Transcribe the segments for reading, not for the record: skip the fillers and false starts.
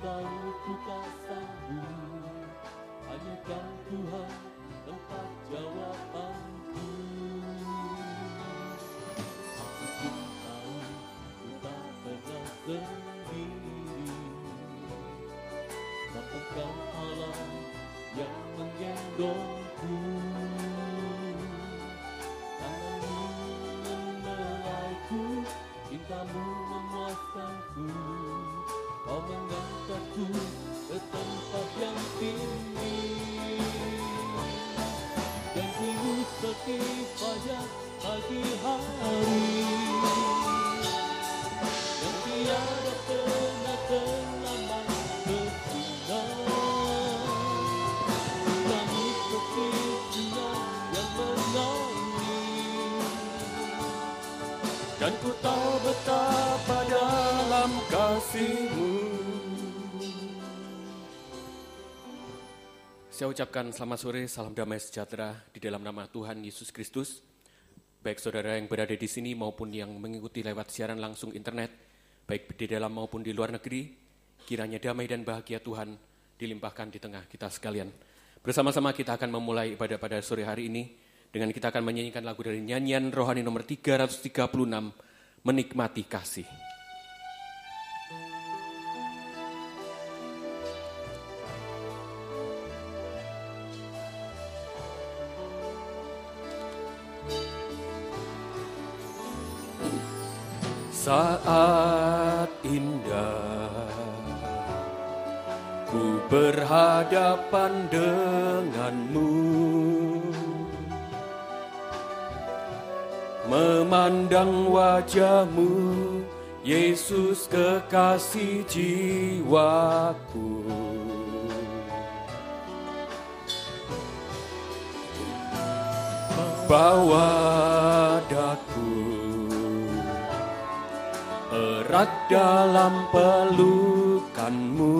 tahu ku tak sanggup, hanya Kau Tuhan tempat jawabanku. Aku pun tahu ku tak pernah sendiri, tanpa Kau Allah yang menggendongku. Tanganmu memelaiku, cintamu memuaskanku. Kau mengangkatku ke tempat yang tinggi, dan ku seperti fajar pagi hari, yang tiada pernah terlambat bersinar. Kamu seperti sinar yang menaungi, dan ku tahu betapa dalam kasih-Mu. Saya ucapkan selamat sore, salam damai sejahtera di dalam nama Tuhan Yesus Kristus. Baik saudara yang berada di sini maupun yang mengikuti lewat siaran langsung internet, baik di dalam maupun di luar negeri, kiranya damai dan bahagia Tuhan dilimpahkan di tengah kita sekalian. Bersama-sama kita akan memulai ibadah pada sore hari ini dengan kita akan menyanyikan lagu dari nyanyian rohani nomor 336, Menikmati Kasih. Saat indah ku berhadapan denganmu, memandang wajahmu, Yesus kekasih jiwaku. Bawa daku erat dalam pelukanmu,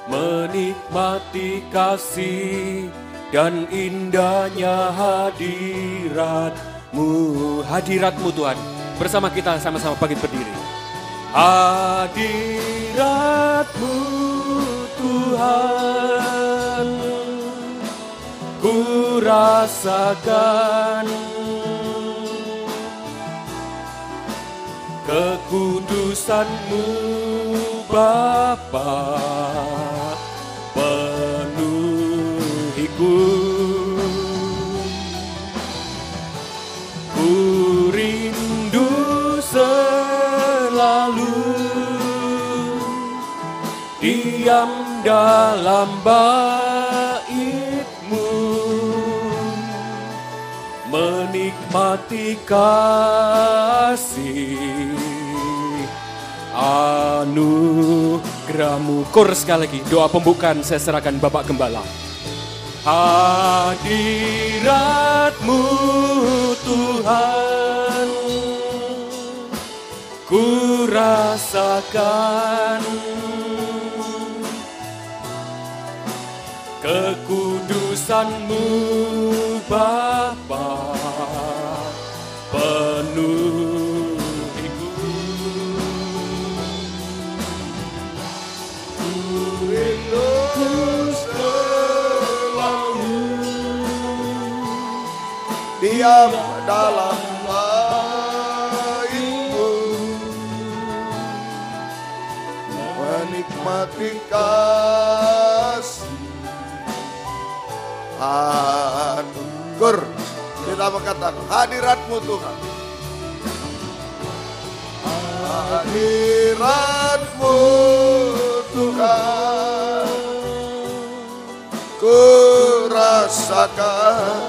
menikmati kasih dan indahnya hadirat-Mu. Hadirat-Mu Tuhan, bersama kita sama-sama bangkit berdiri. Hadirat-Mu Tuhan, ku rasakan kekudusan-Mu Bapa, penuhiku. Ku rindu selalu diam dalam bait-Mu, menikmati kasih anugerah-Mu. Kor sekali lagi, doa pembukaan saya serahkan Bapak Gembala. Hadirat-Mu Tuhan, ku rasakan kekudusan-Mu Bapa, penuhiku. Ku rindu selalu diam dalam bait-Mu, menikmati kasih anugerah. Kita berkata, hadirat-Mu Tuhan, hadirat-Mu Tuhan, ku rasakan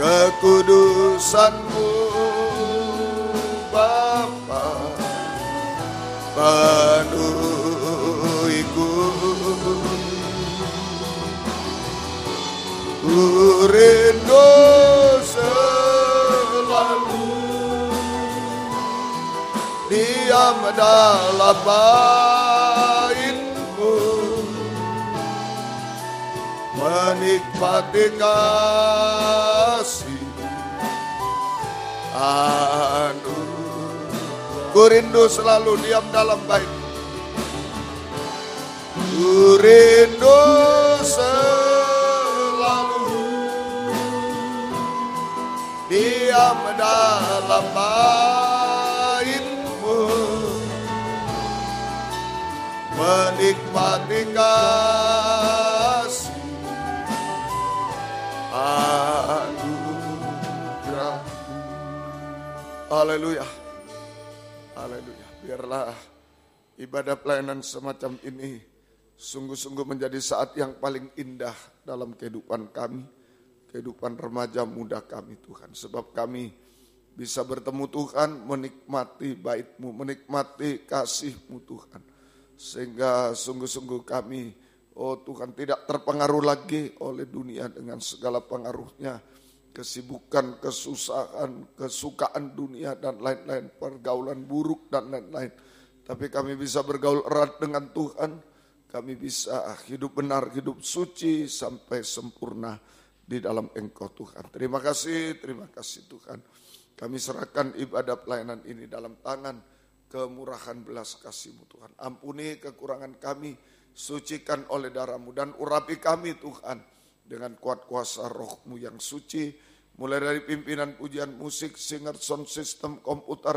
kekudusan-Mu Bapa, penuhiku. Ku rindu selalu diam dalam bait-Mu, menikmati kasih Ku rindu selalu diam dalam bait. Ku rindu selalu diam dalam bait-Mu, menikmati kasih anugerah. Haleluya. Haleluya. Biarlah ibadah pelayanan semacam ini sungguh-sungguh menjadi saat yang paling indah dalam kehidupan kami, kehidupan remaja muda kami Tuhan. Sebab kami bisa bertemu Tuhan, menikmati bait-Mu, menikmati kasih-Mu Tuhan. Sehingga sungguh-sungguh kami, oh Tuhan, tidak terpengaruh lagi oleh dunia dengan segala pengaruhnya, kesibukan, kesusahan, kesukaan dunia dan lain-lain, pergaulan buruk dan lain-lain. Tapi kami bisa bergaul erat dengan Tuhan, kami bisa hidup benar, hidup suci sampai sempurna di dalam Engkau Tuhan. Terima kasih Tuhan. Kami serahkan ibadah pelayanan ini dalam tangan kemurahan belas kasih-Mu Tuhan. Ampuni kekurangan kami, sucikan oleh darah-Mu dan urapi kami Tuhan dengan kuat kuasa Roh-Mu yang suci. Mulai dari pimpinan pujian musik, singer, sound system, komputer,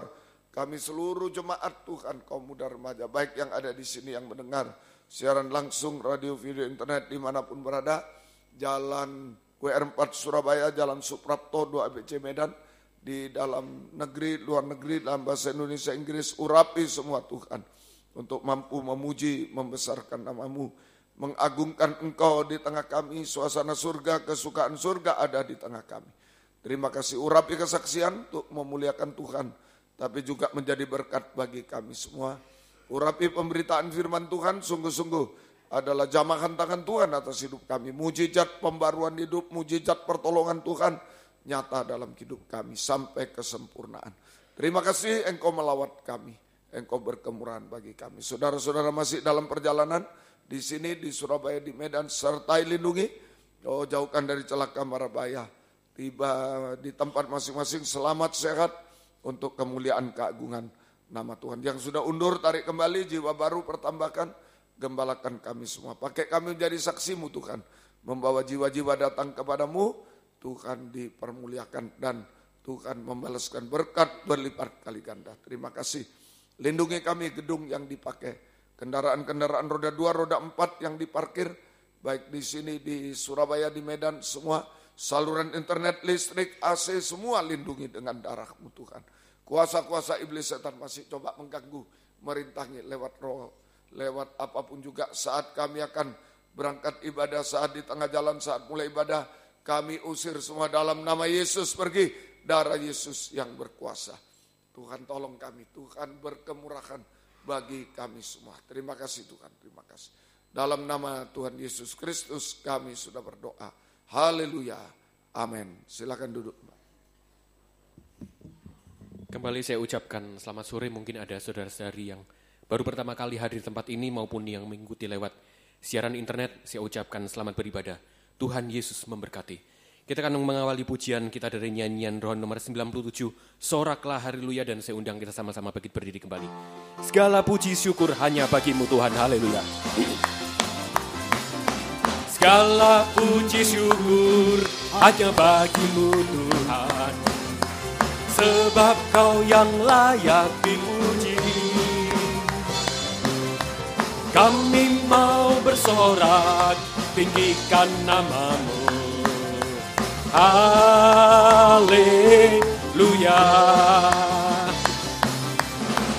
kami seluruh jemaat Tuhan, kaum muda remaja, baik yang ada di sini yang mendengar siaran langsung, radio, video, internet, dimanapun berada, Jalan WR4 Surabaya, Jalan Suprapto 2 ABC Medan, di dalam negeri, luar negeri, dalam bahasa Indonesia, Inggris, urapi semua Tuhan, untuk mampu memuji, membesarkan nama-Mu, mengagungkan Engkau di tengah kami, suasana surga, kesukaan surga ada di tengah kami. Terima kasih, urapi kesaksian untuk memuliakan Tuhan, tapi juga menjadi berkat bagi kami semua. Urapi pemberitaan firman Tuhan, sungguh-sungguh adalah jamahan tangan Tuhan atas hidup kami. Mujizat pembaruan hidup, mujizat pertolongan Tuhan nyata dalam hidup kami sampai kesempurnaan. Terima kasih Engkau melawat kami, Engkau berkemurahan bagi kami. Saudara-saudara masih dalam perjalanan di sini, di Surabaya, di Medan, sertai lindungi, oh jauhkan dari celaka mara bahaya. Tiba di tempat masing-masing selamat sehat untuk kemuliaan keagungan nama Tuhan. Yang sudah undur tarik kembali, jiwa baru pertambahkan, gembalakan kami semua. Pakai kami menjadi saksi-Mu Tuhan, membawa jiwa-jiwa datang kepadamu, Tuhan dipermuliakan dan Tuhan membalaskan berkat berlipat kali ganda. Terima kasih. Lindungi kami gedung yang dipakai, kendaraan-kendaraan roda 2, roda 4 yang diparkir, baik di sini, di Surabaya, di Medan, semua saluran internet, listrik, AC, semua lindungi dengan darah-Mu Tuhan. Kuasa-kuasa iblis setan masih coba mengganggu, merintangi lewat roh, lewat apapun juga. Saat kami akan berangkat ibadah, saat di tengah jalan, saat mulai ibadah, kami usir semua dalam nama Yesus, pergi, darah Yesus yang berkuasa. Tuhan tolong kami, Tuhan berkemurahan bagi kami semua. Terima kasih Tuhan, terima kasih. Dalam nama Tuhan Yesus Kristus kami sudah berdoa. Haleluya, amin. Silakan duduk. Kembali saya ucapkan selamat sore. Mungkin ada saudara-saudari yang baru pertama kali hadir di tempat ini maupun yang mengikuti lewat siaran internet. Saya ucapkan selamat beribadah. Tuhan Yesus memberkati. Kita akan mengawali pujian kita dari nyanyian roh nomor 97, Soraklah Haleluya, dan saya undang kita sama-sama bangkit berdiri kembali. Segala puji syukur hanya bagi-Mu Tuhan, haleluya. Segala puji syukur hanya bagi-Mu Tuhan, sebab Kau yang layak dipuji. Kami mau bersorak, tinggikan nama-Mu. Haleluya.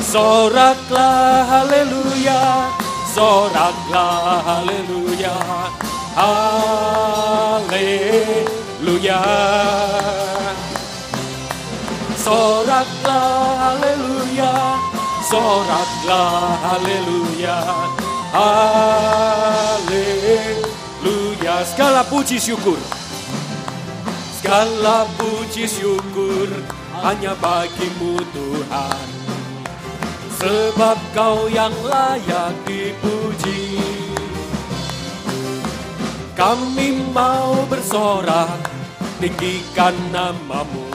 Soraklah haleluya, soraklah haleluya. Haleluya. Soraklah haleluya, soraklah haleluya. Haleluya. Segala puji syukur, segala puji syukur hanya bagi-Mu Tuhan, sebab Kau yang layak dipuji. Kami mau bersorak, tinggikan nama-Mu.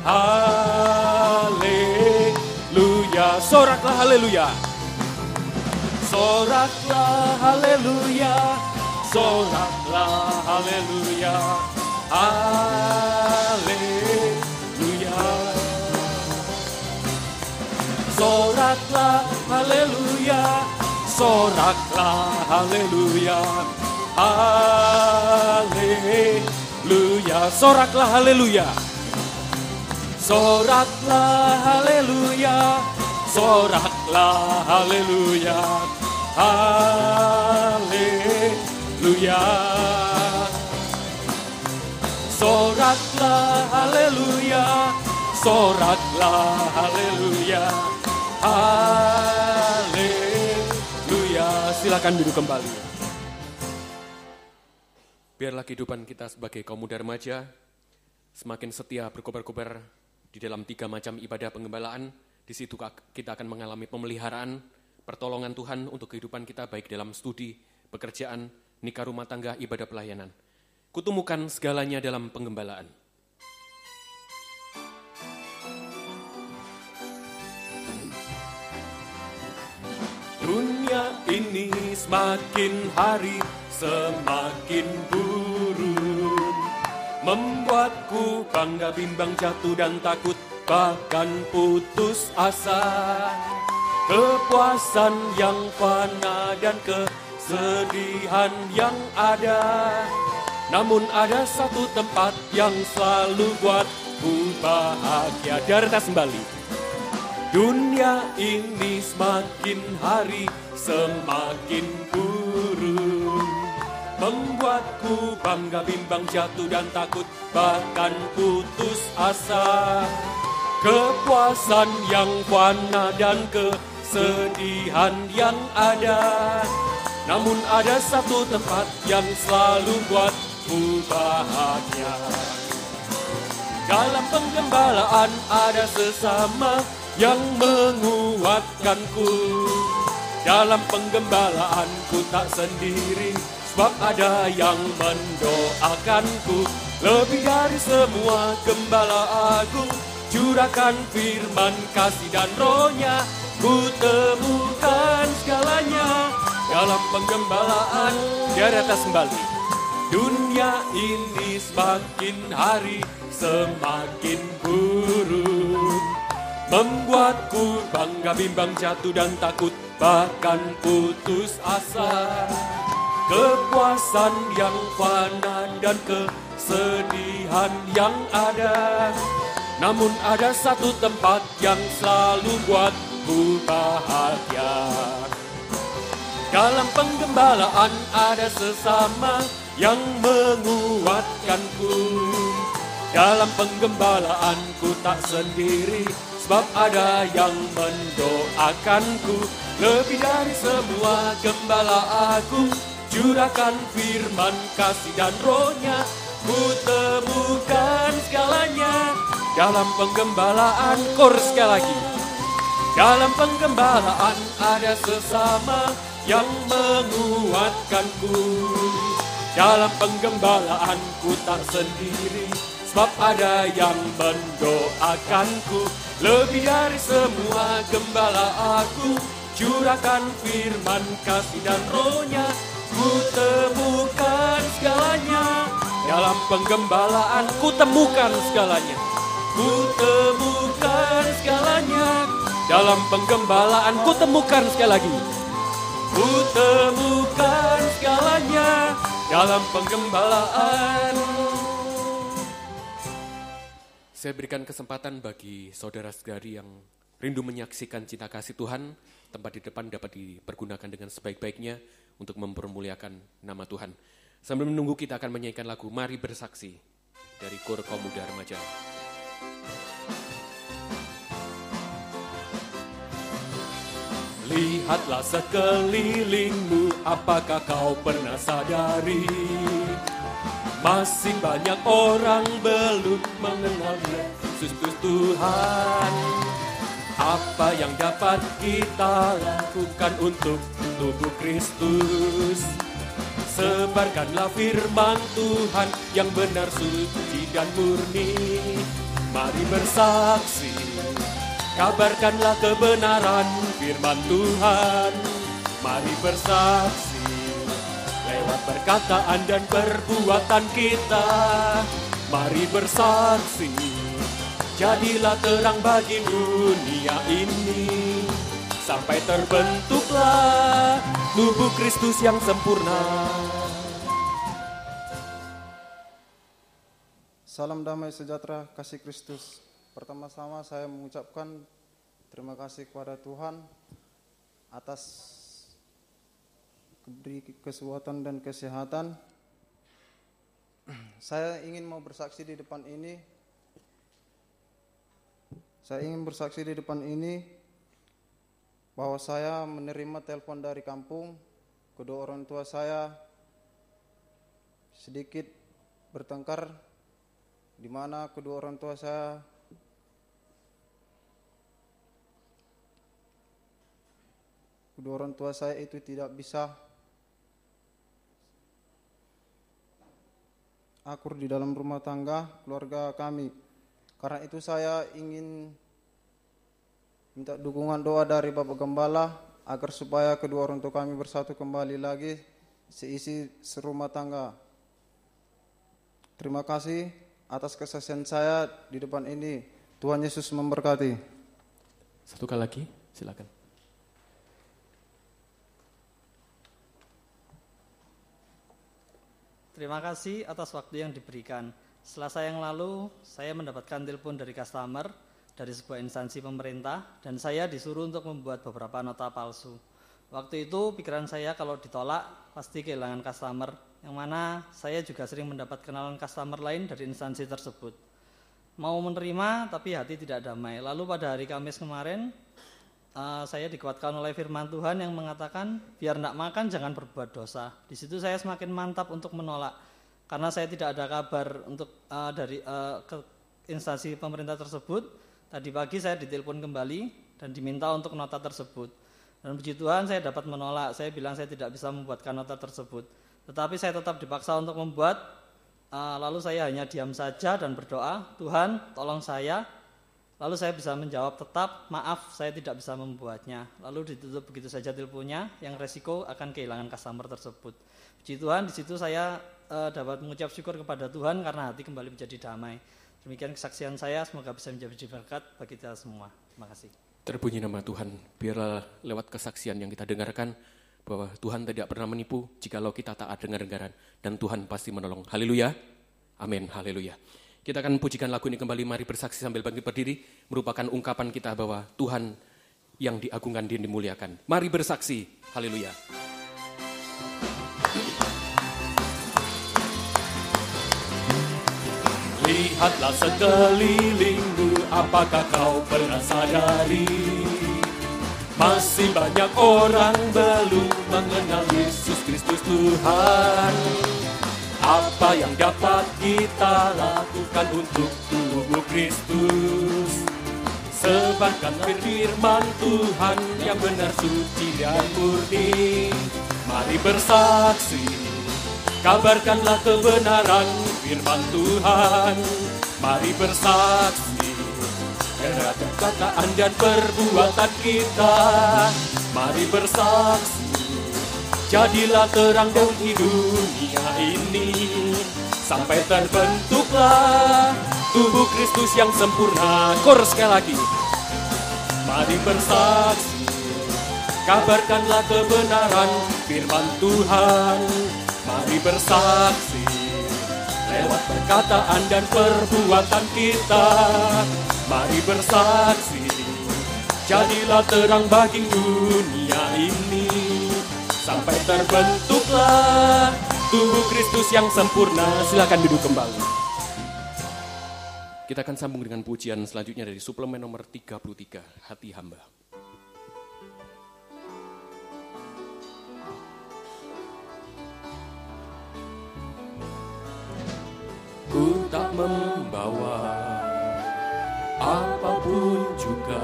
Haleluya. Soraklah haleluya. Soraklah haleluya. Soraklah haleluya. Haleluya. Soraklah haleluya. Soraklah haleluya. Haleluya. Soraklah haleluya. Soraklah haleluya. Soraklah haleluya. Haleluya. Soraklah haleluya. Soraklah haleluya. Haleluya. Silakan duduk kembali. Biarlah kehidupan kita sebagai kaum muda remaja semakin setia berkobar-kobar di dalam 3 macam ibadah pengembalaan. Di situ kita akan mengalami pemeliharaan, pertolongan Tuhan untuk kehidupan kita baik dalam studi, pekerjaan, nikah, rumah tangga, ibadah pelayanan. Kutemukan segalanya dalam penggembalaan. Dunia ini semakin hari semakin buruk, membuatku bangga bimbang, jatuh dan takut, bahkan putus asa. Kepuasan yang fana dan kesedihan yang ada, namun ada satu tempat yang selalu buatku bahagia. Dari atas kembali. Dunia ini semakin hari semakin buruk, membuatku bangga bimbang, jatuh dan takut, bahkan putus asa. Kepuasan yang fana dan kesedihan yang ada, namun ada satu tempat yang selalu buatku bahagia. Dalam penggembalaan ada sesama yang menguatkanku. Dalam penggembalaanku tak sendiri, sebab ada yang mendoakanku. Lebih dari semua gembala agung, curahkan firman kasih dan rohnya, ku temukan segalanya. Dalam penggembalaan di atas kembali. Dunia ini semakin hari semakin buruk, membuatku bangga bimbang, jatuh dan takut, bahkan putus asa. Kepuasan yang fana dan kesedihan yang ada, namun ada satu tempat yang selalu buatku bahagia. Dalam penggembalaan ada sesama yang menguatkanku. Dalam penggembalaanku tak sendiri, sebab ada yang mendoakanku. Lebih dari semua gembala agung, curahkan firman kasih dan rohnya, ku temukan segalanya. Dalam penggembalaan, kor sekali lagi. Dalam penggembalaan ada sesama yang menguatkanku. Dalam penggembalaanku tak sendiri, sebab ada yang mendoakanku. Lebih dari semua gembala aku, curahkan firman kasih dan rohnya, ku temukan segalanya. Dalam penggembalaan ku temukan segalanya, ku temukan segalanya. Dalam penggembalaan ku temukan sekali lagi, ku temukan segalanya. Dalam penggembalaan. Saya berikan kesempatan bagi saudara-saudari yang rindu menyaksikan cinta kasih Tuhan, tempat di depan dapat dipergunakan dengan sebaik-baiknya untuk mempermuliakan nama Tuhan. Sambil menunggu, kita akan menyanyikan lagu Mari Bersaksi dari Kor Kaum Muda Remaja. Lihatlah sekelilingmu, apakah kau pernah sadari? Masih banyak orang belum mengenal Yesus Tuhan. Apa yang dapat kita lakukan untuk tubuh Kristus? Sebarkanlah firman Tuhan yang benar, suci dan murni. Mari bersaksi, kabarkanlah kebenaran firman Tuhan. Mari bersaksi, lewat perkataan dan perbuatan kita. Mari bersaksi, jadilah terang bagi dunia ini, sampai terbentuklah tubuh Kristus yang sempurna. Salam damai sejahtera kasih Kristus. Pertama-tama saya mengucapkan terima kasih kepada Tuhan atas diberi kesehatan dan kesehatan. Saya ingin mau bersaksi di depan ini. Saya ingin bersaksi di depan ini bahwa saya menerima telepon dari kampung. Kedua orang tua saya sedikit bertengkar, di mana kedua orang tua saya itu tidak bisa akur di dalam rumah tangga keluarga kami. Karena itu saya ingin minta dukungan doa dari Bapak Gembala agar supaya kedua orang tua kami bersatu kembali lagi seisi serumah tangga. Terima kasih atas kesaksian saya di depan ini. Tuhan Yesus memberkati. Satu kali lagi, silakan. Terima kasih atas waktu yang diberikan. Selasa yang lalu, saya mendapatkan telepon dari customer dari sebuah instansi pemerintah, dan saya disuruh untuk membuat beberapa nota palsu. Waktu itu pikiran saya kalau ditolak pasti kehilangan customer, yang mana saya juga sering mendapat kenalan customer lain dari instansi tersebut. Mau menerima tapi hati tidak damai. Lalu pada hari Kamis kemarin, saya dikuatkan oleh firman Tuhan yang mengatakan, biar tidak makan jangan berbuat dosa. Di situ saya semakin mantap untuk menolak, karena saya tidak ada kabar untuk dari instansi pemerintah tersebut. Tadi pagi saya ditelepon kembali dan diminta untuk nota tersebut. Dan puji Tuhan saya dapat menolak. Saya bilang saya tidak bisa membuatkan nota tersebut. Tetapi saya tetap dipaksa untuk membuat. Lalu saya hanya diam saja dan berdoa, Tuhan tolong saya. Lalu saya bisa menjawab tetap, maaf saya tidak bisa membuatnya. Lalu ditutup begitu saja teleponnya, yang resiko akan kehilangan customer tersebut. Puji Tuhan, di situ saya dapat mengucap syukur kepada Tuhan karena hati kembali menjadi damai. Demikian kesaksian saya, semoga bisa menjadi berkat bagi kita semua. Terima kasih. Terpuji nama Tuhan, biarlah lewat kesaksian yang kita dengarkan bahwa Tuhan tidak pernah menipu jikalau kita taat dengar-dengaran, dan Tuhan pasti menolong. Haleluya, amin, haleluya. Kita akan pujikan lagu ini kembali, mari bersaksi sambil bangkit berdiri, merupakan ungkapan kita bahwa Tuhan yang diagungkan dan dimuliakan. Mari bersaksi, haleluya. Lihatlah sekelilingmu, apakah kau pernah sadari? Masih banyak orang belum mengenal Yesus Kristus Tuhan. Apa yang dapat kita lakukan untuk tubuh Kristus? Sebarkan firman Tuhan yang benar, suci dan murni. Mari bersaksi, kabarkanlah kebenaran firman Tuhan. Mari bersaksi, lewat perkataan dan perbuatan kita. Mari bersaksi, jadilah terang di dunia ini, sampai terbentuklah tubuh Kristus yang sempurna. Chorus sekali lagi. Mari bersaksi, kabarkanlah kebenaran firman Tuhan. Mari bersaksi, lewat perkataan dan perbuatan kita. Mari bersaksi, jadilah terang bagi dunia ini, sampai terbentuklah tubuh Kristus yang sempurna. Silakan duduk kembali. Kita akan sambung dengan pujian selanjutnya dari suplemen nomor 33, Hati Hamba. Ku tak membawa apapun juga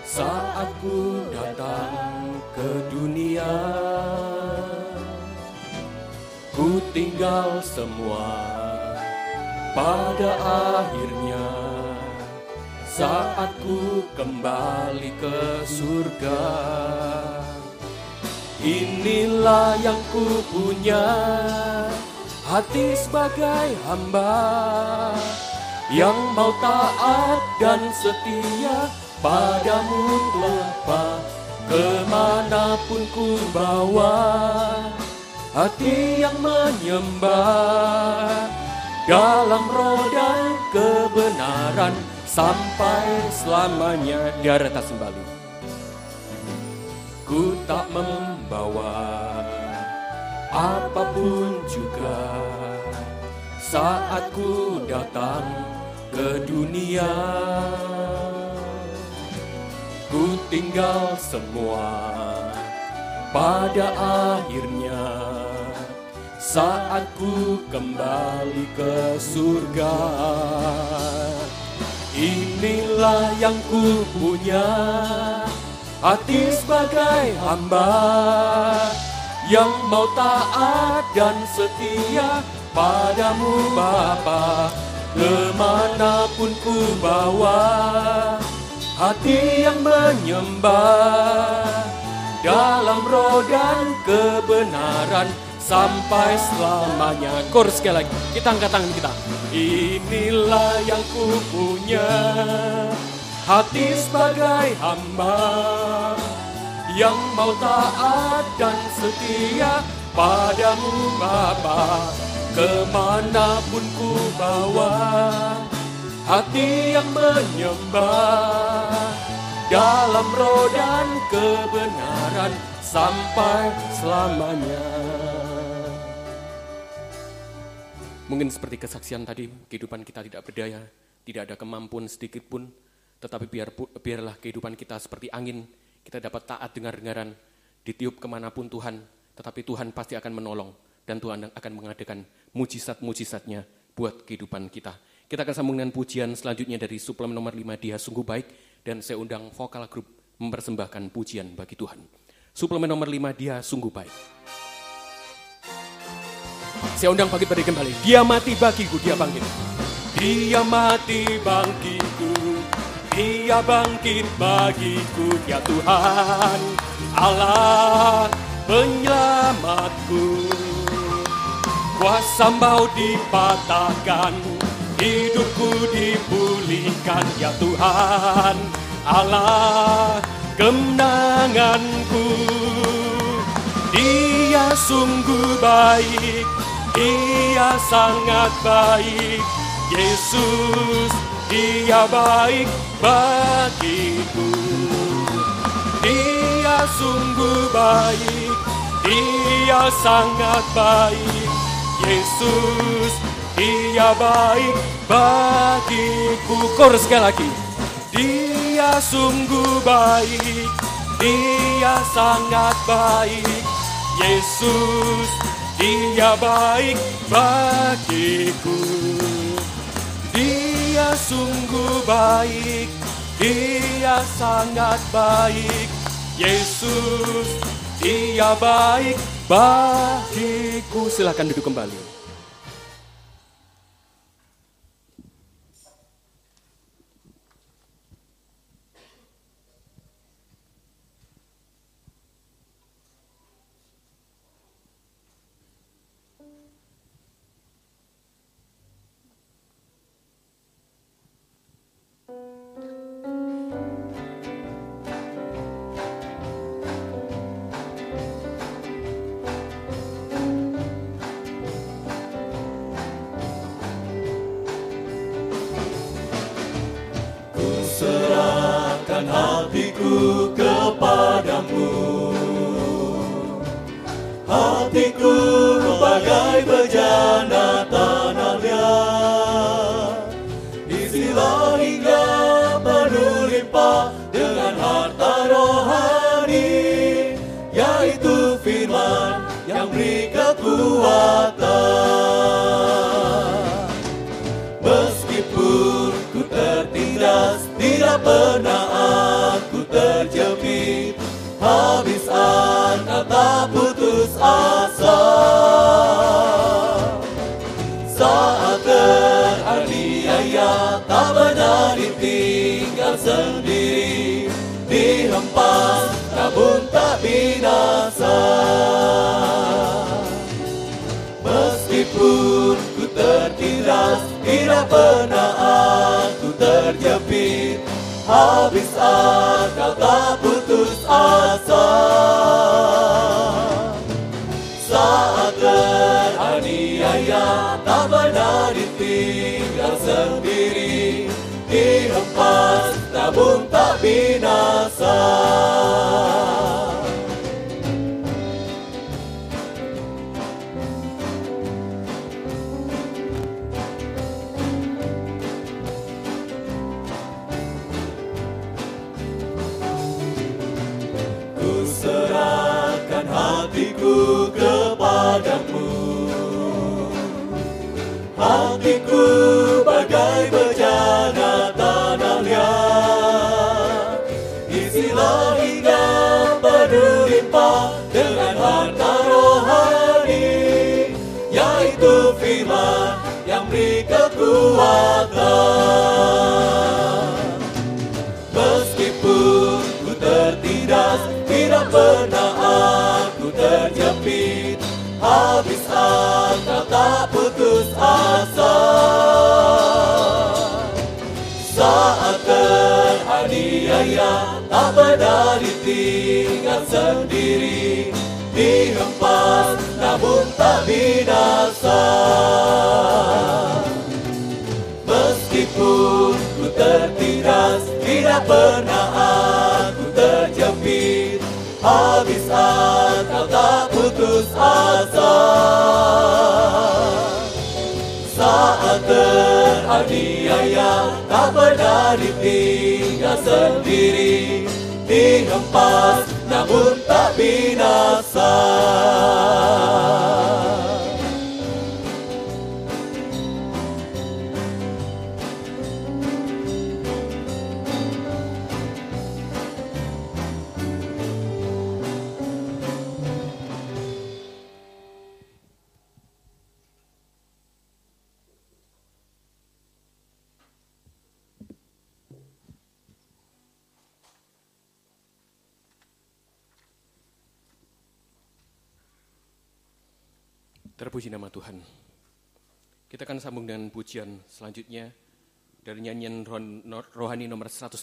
saat ku datang ke dunia. Ku tinggal semua pada akhirnya saat ku kembali ke surga. Inilah yang ku punya, hati sebagai hamba yang mau taat dan setia padamu Bapa. Kemanapun ku bawa, hati yang menyembah dalam roh dan kebenaran sampai selamanya. Di atas kembali. Ku tak membawa apapun juga saat ku datang ke dunia. Ku tinggal semua pada akhirnya saat ku kembali ke surga. Inilah yang ku punya, hati sebagai hamba yang mau taat dan setia padamu Bapa. Kemanapun ku bawa, hati yang menyembah dalam roh dan kebenaran sampai selamanya. Chorus sekali lagi, kita angkat tangan kita. Inilah yang ku punya, hati sebagai hamba yang mau taat dan setia padamu Bapa. Kemanapun ku bawa, hati yang menyembah dalam roh dan kebenaran sampai selamanya. Mungkin seperti kesaksian tadi, kehidupan kita tidak berdaya, tidak ada kemampuan sedikit pun, tetapi biarlah kehidupan kita seperti angin, kita dapat taat dengar-dengaran, ditiup kemanapun Tuhan, tetapi Tuhan pasti akan menolong, dan Tuhan akan mengadakan mujizat-mujizatnya buat kehidupan kita. Kita akan sambung dengan pujian selanjutnya dari suplemen nomor 5, Dia Sungguh Baik, dan saya undang vokal grup mempersembahkan pujian bagi Tuhan. Suplemen nomor 5, Dia Sungguh Baik. Saya undang bangkit berdiri kembali. Dia mati bagiku, dia bangkit. Dia mati bagiku, dia bangkit bagiku. Ya Tuhan, Allah penyelamatku. Kuasa mau dipatahkan, hidupku dipulihkan. Ya Tuhan, Allah kemenanganku. Dia sungguh baik, Dia sangat baik. Yesus, Dia baik bagiku. Dia sungguh baik, Dia sangat baik. Yesus, Dia baik bagiku. Chorus sekali lagi. Dia sungguh baik, Dia sangat baik. Yesus, Dia baik bagiku. Dia sungguh baik, Dia sangat baik. Yesus, Dia baik bagiku. Silakan duduk kembali. Hatiku kepadamu, hatiku bagai bejana tanah liat, isilah hingga penuh limpah dengan harta rohani, yaitu firman yang beri kekuatan. Meskipun ku tertindas, tidak pernah aku terjepit, habis anak tak putus asa. Saat tinggal sendiri, dihempas namun tak binasa. Meskipun ku tertindas, tidak pernah aku terjepit, habis akal tak putus asa. Saat teraniaya tak pernah ditinggal sendiri, dihempas namun tak binasa. Hatiku kepadamu, hatiku bagai bejana tanah liat, isilah hingga penuh limpah dengan harta rohani, yaitu firman yang beri kekuatan. Meskipun ku tertindas, tidak pernah aku terjepit, habis akal tak putus asa. Saat teraniaya tak pernah ditinggal sendiri, dihempas namun tak binasa. Meskipun ku tertindas, tidak pernah aku terjepit, habis akal tak putus asa. Saat teraniaya tak pernah ditinggal sendiri, dihempas namun tak binasa. Terpuji nama Tuhan. Kita akan sambung dengan pujian selanjutnya dari nyanyian rohani nomor 180,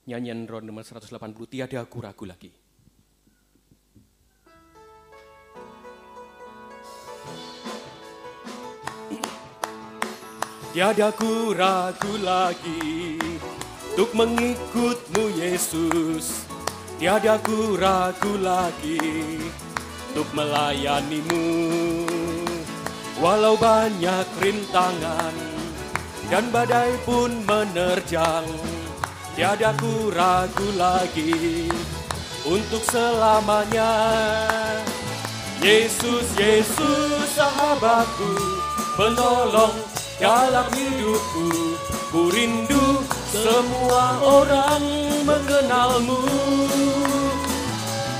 nyanyian rohani nomor 180, Tiada Aku Ragu Lagi. Tiada ku ragu lagi untuk mengikut-Mu Yesus, tiada ku ragu lagi untuk melayani-Mu. Walau banyak rintangan dan badai pun menerjang, tiada ku ragu lagi untuk selamanya. Yesus, Yesus sahabatku, penolong dalam hidupku, ku rindu semua orang mengenal-Mu.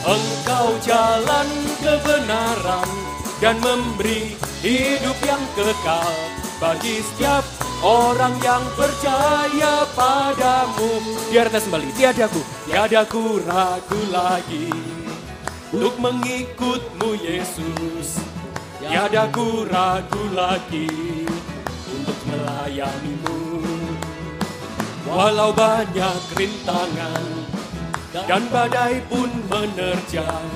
Engkau jalan kebenaran dan memberi hidup yang kekal bagi setiap orang yang percaya padamu. Di atas kembali, tiada ku ragu lagi untuk mengikut-Mu Yesus, tiada ku ragu lagi untuk melayani-Mu. Walau banyak rintangan dan badai pun menerjang,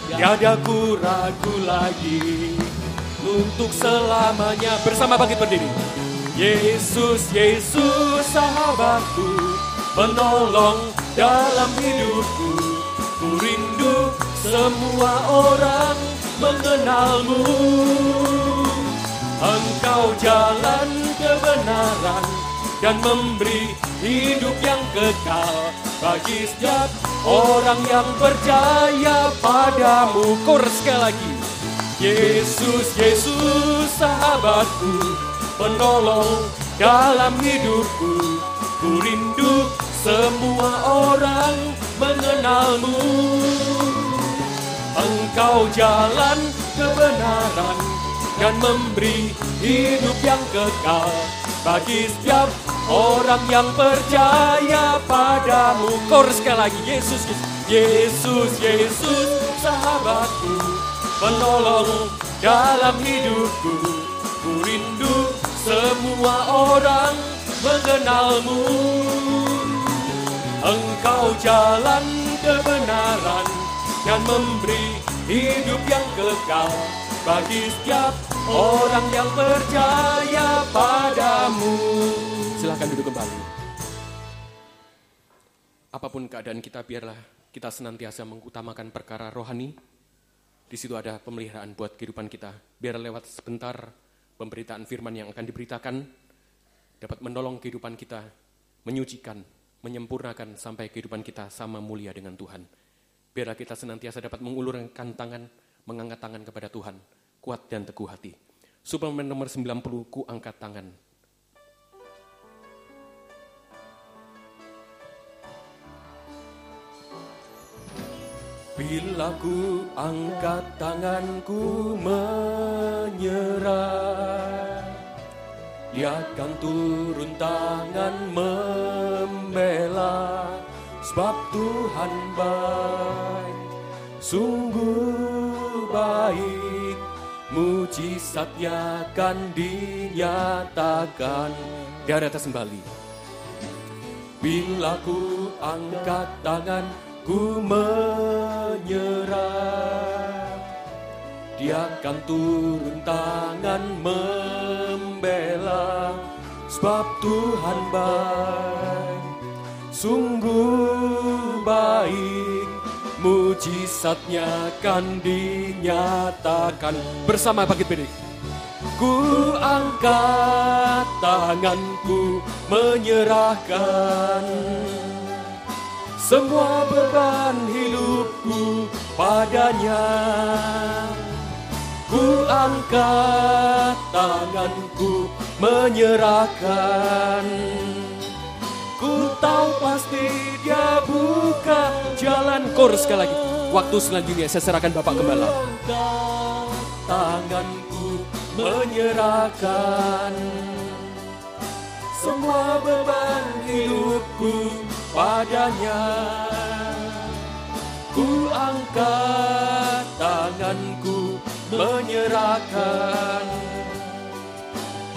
tiada ku ragu lagi untuk selamanya. Bersama bangkit berdiri. Yesus, Yesus sahabatku, penolong dalam hidupku, ku rindu semua orang mengenal-Mu. Engkau jalan kebenaran dan memberi hidup yang kekal bagi setiap orang yang percaya padamu. Chorus sekali lagi. Yesus, Yesus sahabatku, penolong dalam hidupku, ku rindu semua orang mengenal-Mu. Engkau jalan kebenaran dan memberi hidup yang kekal bagi setiap orang yang percaya padamu. Chorus sekali lagi, Yesus, Yesus, Yesus, sahabatku, penolong dalam hidupku. Ku rindu semua orang mengenalmu. Engkau jalan kebenaran dan memberi hidup yang kekal bagi setiap orang yang percaya padamu. Silahkan duduk kembali. Apapun keadaan kita, biarlah kita senantiasa mengutamakan perkara rohani. Di situ ada pemeliharaan buat kehidupan kita. Biar lewat sebentar pemberitaan firman yang akan diberitakan dapat menolong kehidupan kita, menyucikan, menyempurnakan sampai kehidupan kita sama mulia dengan Tuhan. Biarlah kita senantiasa dapat mengulurkan tangan, mengangkat tangan kepada Tuhan, kuat dan teguh hati. Suplemen nomor 90, ku angkat tangan. Bila ku angkat tanganku menyerah, Dia akan turun tangan membela. Sebab Tuhan baik, sungguh baik, mujizatnya akan dinyatakan. Di atas kembali. Bila ku angkat tangan, ku menyerah, Dia akan turun tangan membela. Sebab Tuhan baik, sungguh baik, mujizatnya akan dinyatakan. Bersama bangkit berdiri. Ku angkat tanganku menyerahkan semua beban hidupku padanya. Ku angkat tanganku menyerahkan. Ku tahu pasti Dia buka jalan. Chorus sekali lagi. Waktu selanjutnya saya serahkan Bapak Gembala. Tanganku menyerahkan semua beban hidupku padanya. Ku angkat tanganku menyerahkan.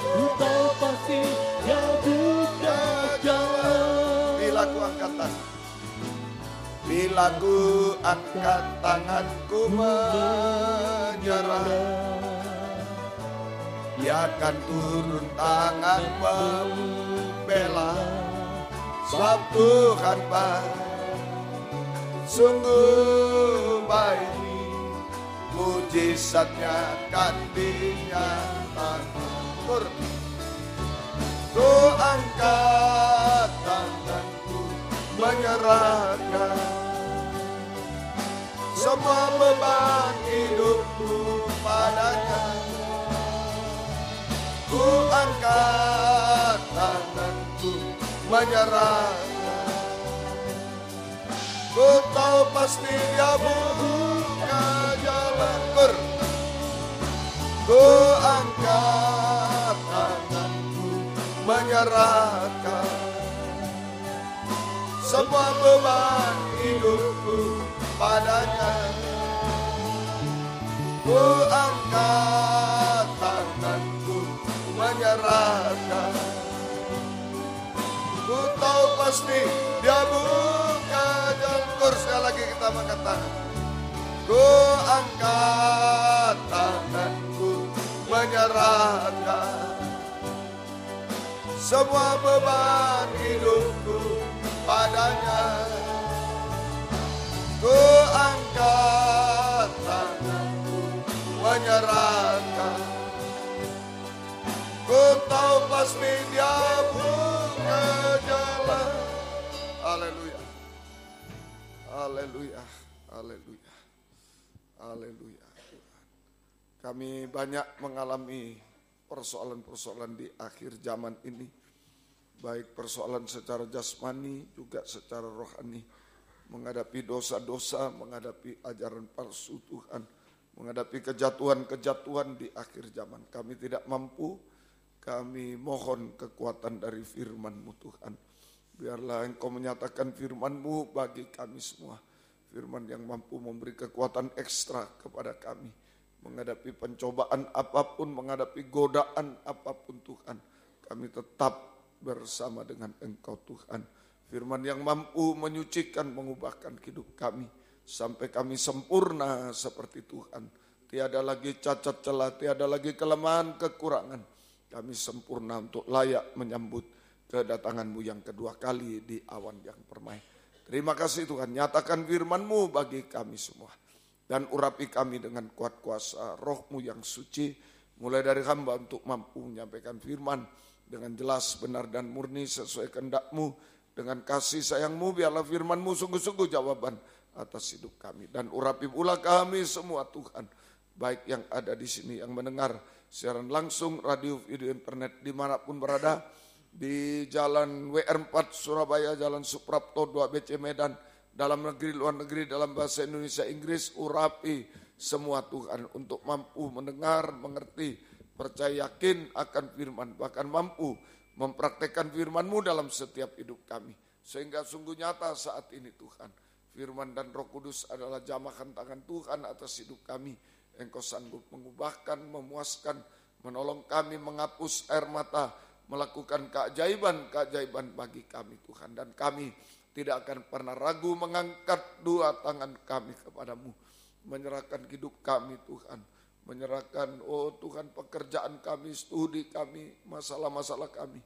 Ku tahu pasti Dia buka jalan. Bila ku angkat tangan, bila ku angkat tanganku menyerah, Dia akan turun tangan membela. Sebab Tuhan baik, sungguh baik, mujizatnya akan dinyatakan. Ku angkat tanganku menyerahkan semua beban hidupku padanya. Ku angkat tanganku menyerahkan. Ku tahu pasti Dia buka jalan. Ku angkat tanganku menyerahkan semua beban hidupku padanya. Ku angkat tanganku menyerahkan. Ku tahu pasti Dia buka jalan. Sekali lagi kita angkat tangan. Ku angkat tanganku menyerahkan semua beban hidupku padanya. Ku angkat tanganku menyerahkan. Ku tahu pasti Dia buka jalan. Haleluya, haleluya, haleluya, haleluya. Kami banyak mengalami persoalan-persoalan di akhir zaman ini, baik persoalan secara jasmani juga secara rohani, menghadapi dosa-dosa, menghadapi ajaran palsu Tuhan, menghadapi kejatuhan-kejatuhan di akhir zaman. Kami tidak mampu Kami mohon kekuatan dari firman-Mu Tuhan. Biarlah Engkau menyatakan firman-Mu bagi kami semua. Firman yang mampu memberi kekuatan ekstra kepada kami. Menghadapi pencobaan apapun, menghadapi godaan apapun Tuhan. Kami tetap bersama dengan Engkau Tuhan. Firman yang mampu menyucikan, mengubahkan hidup kami. Sampai kami sempurna seperti Tuhan. Tiada lagi cacat celah, tiada lagi kelemahan, kekurangan. Kami sempurna untuk layak menyambut kedatangan-Mu yang kedua kali di awan yang permai. Terima kasih Tuhan, nyatakan firman-Mu bagi kami semua. Dan urapi kami dengan kuat kuasa Roh-Mu yang suci. Mulai dari hamba untuk mampu menyampaikan firman dengan jelas, benar dan murni sesuai kehendak-Mu. Dengan kasih sayang-Mu biarlah firman-Mu sungguh-sungguh jawaban atas hidup kami. Dan urapi pula kami semua Tuhan. Baik yang ada di sini, yang mendengar siaran langsung, radio, video, internet, dimanapun berada, di Jalan WR4 Surabaya, Jalan Suprapto 2 BC Medan, dalam negeri, luar negeri, dalam bahasa Indonesia, Inggris, urapi semua Tuhan untuk mampu mendengar, mengerti, percaya, yakin akan firman, bahkan mampu mempraktekkan firman-Mu dalam setiap hidup kami. Sehingga sungguh nyata saat ini Tuhan, firman dan Roh Kudus adalah jamahan tangan Tuhan atas hidup kami. Engkau sanggup mengubahkan, memuaskan, menolong kami, menghapus air mata, melakukan keajaiban-keajaiban bagi kami Tuhan. Dan kami tidak akan pernah ragu mengangkat dua tangan kami kepadamu. Menyerahkan hidup kami Tuhan. Menyerahkan Tuhan pekerjaan kami, studi kami, masalah-masalah kami.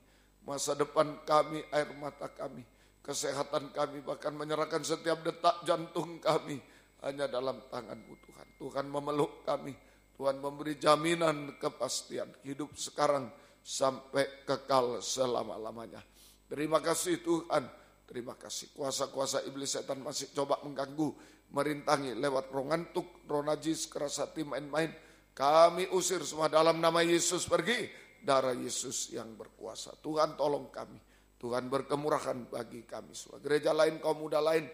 Masa depan kami, air mata kami, kesehatan kami, bahkan menyerahkan setiap detak jantung kami. Hanya dalam tangan-Mu Tuhan. Tuhan memeluk kami. Tuhan memberi jaminan kepastian hidup sekarang sampai kekal selama-lamanya. Terima kasih Tuhan. Terima kasih. Kuasa-kuasa iblis setan masih coba mengganggu, merintangi lewat roh ngantuk, roh najis, keras hati, main-main. Kami usir semua dalam nama Yesus, pergi. Darah Yesus yang berkuasa. Tuhan tolong kami. Tuhan berkemurahan bagi kami semua. Gereja lain, kaum muda lain,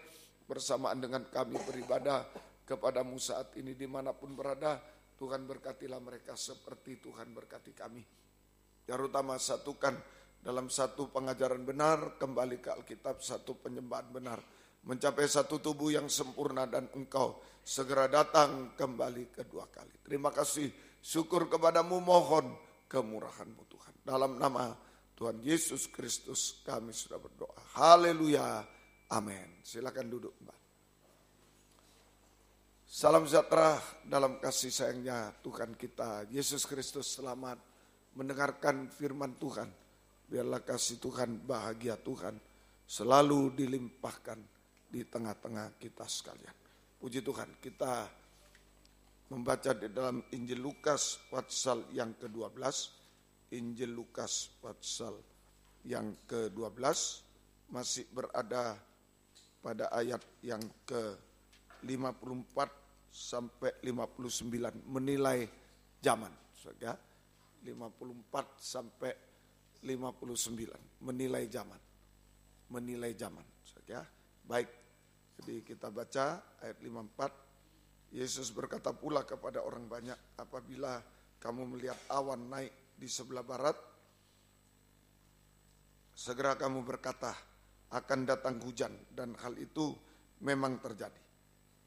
bersamaan dengan kami beribadah kepadamu saat ini dimanapun berada. Tuhan berkatilah mereka seperti Tuhan berkati kami. Terutama satukan dalam satu pengajaran benar, kembali ke Alkitab, satu penyembahan benar. Mencapai satu tubuh yang sempurna dan Engkau segera datang kembali kedua kali. Terima kasih, syukur kepadamu, mohon kemurahan-Mu Tuhan. Dalam nama Tuhan Yesus Kristus kami sudah berdoa. Haleluya. Amin. Silakan duduk Mbak. Salam sejahtera dalam kasih sayangnya Tuhan kita Yesus Kristus. Selamat mendengarkan firman Tuhan. Biarlah kasih Tuhan, bahagia Tuhan selalu dilimpahkan di tengah-tengah kita sekalian. Puji Tuhan, kita membaca di dalam Injil Lukas pasal yang ke-12. Injil Lukas pasal yang ke-12 masih berada pada ayat yang ke-54 sampai 59, menilai zaman. Ya, 54 sampai 59, menilai zaman. Menilai zaman. Ya, baik. Jadi kita baca ayat 54. Yesus berkata pula kepada orang banyak, apabila kamu melihat awan naik di sebelah barat, segera kamu berkata, akan datang hujan, dan hal itu memang terjadi.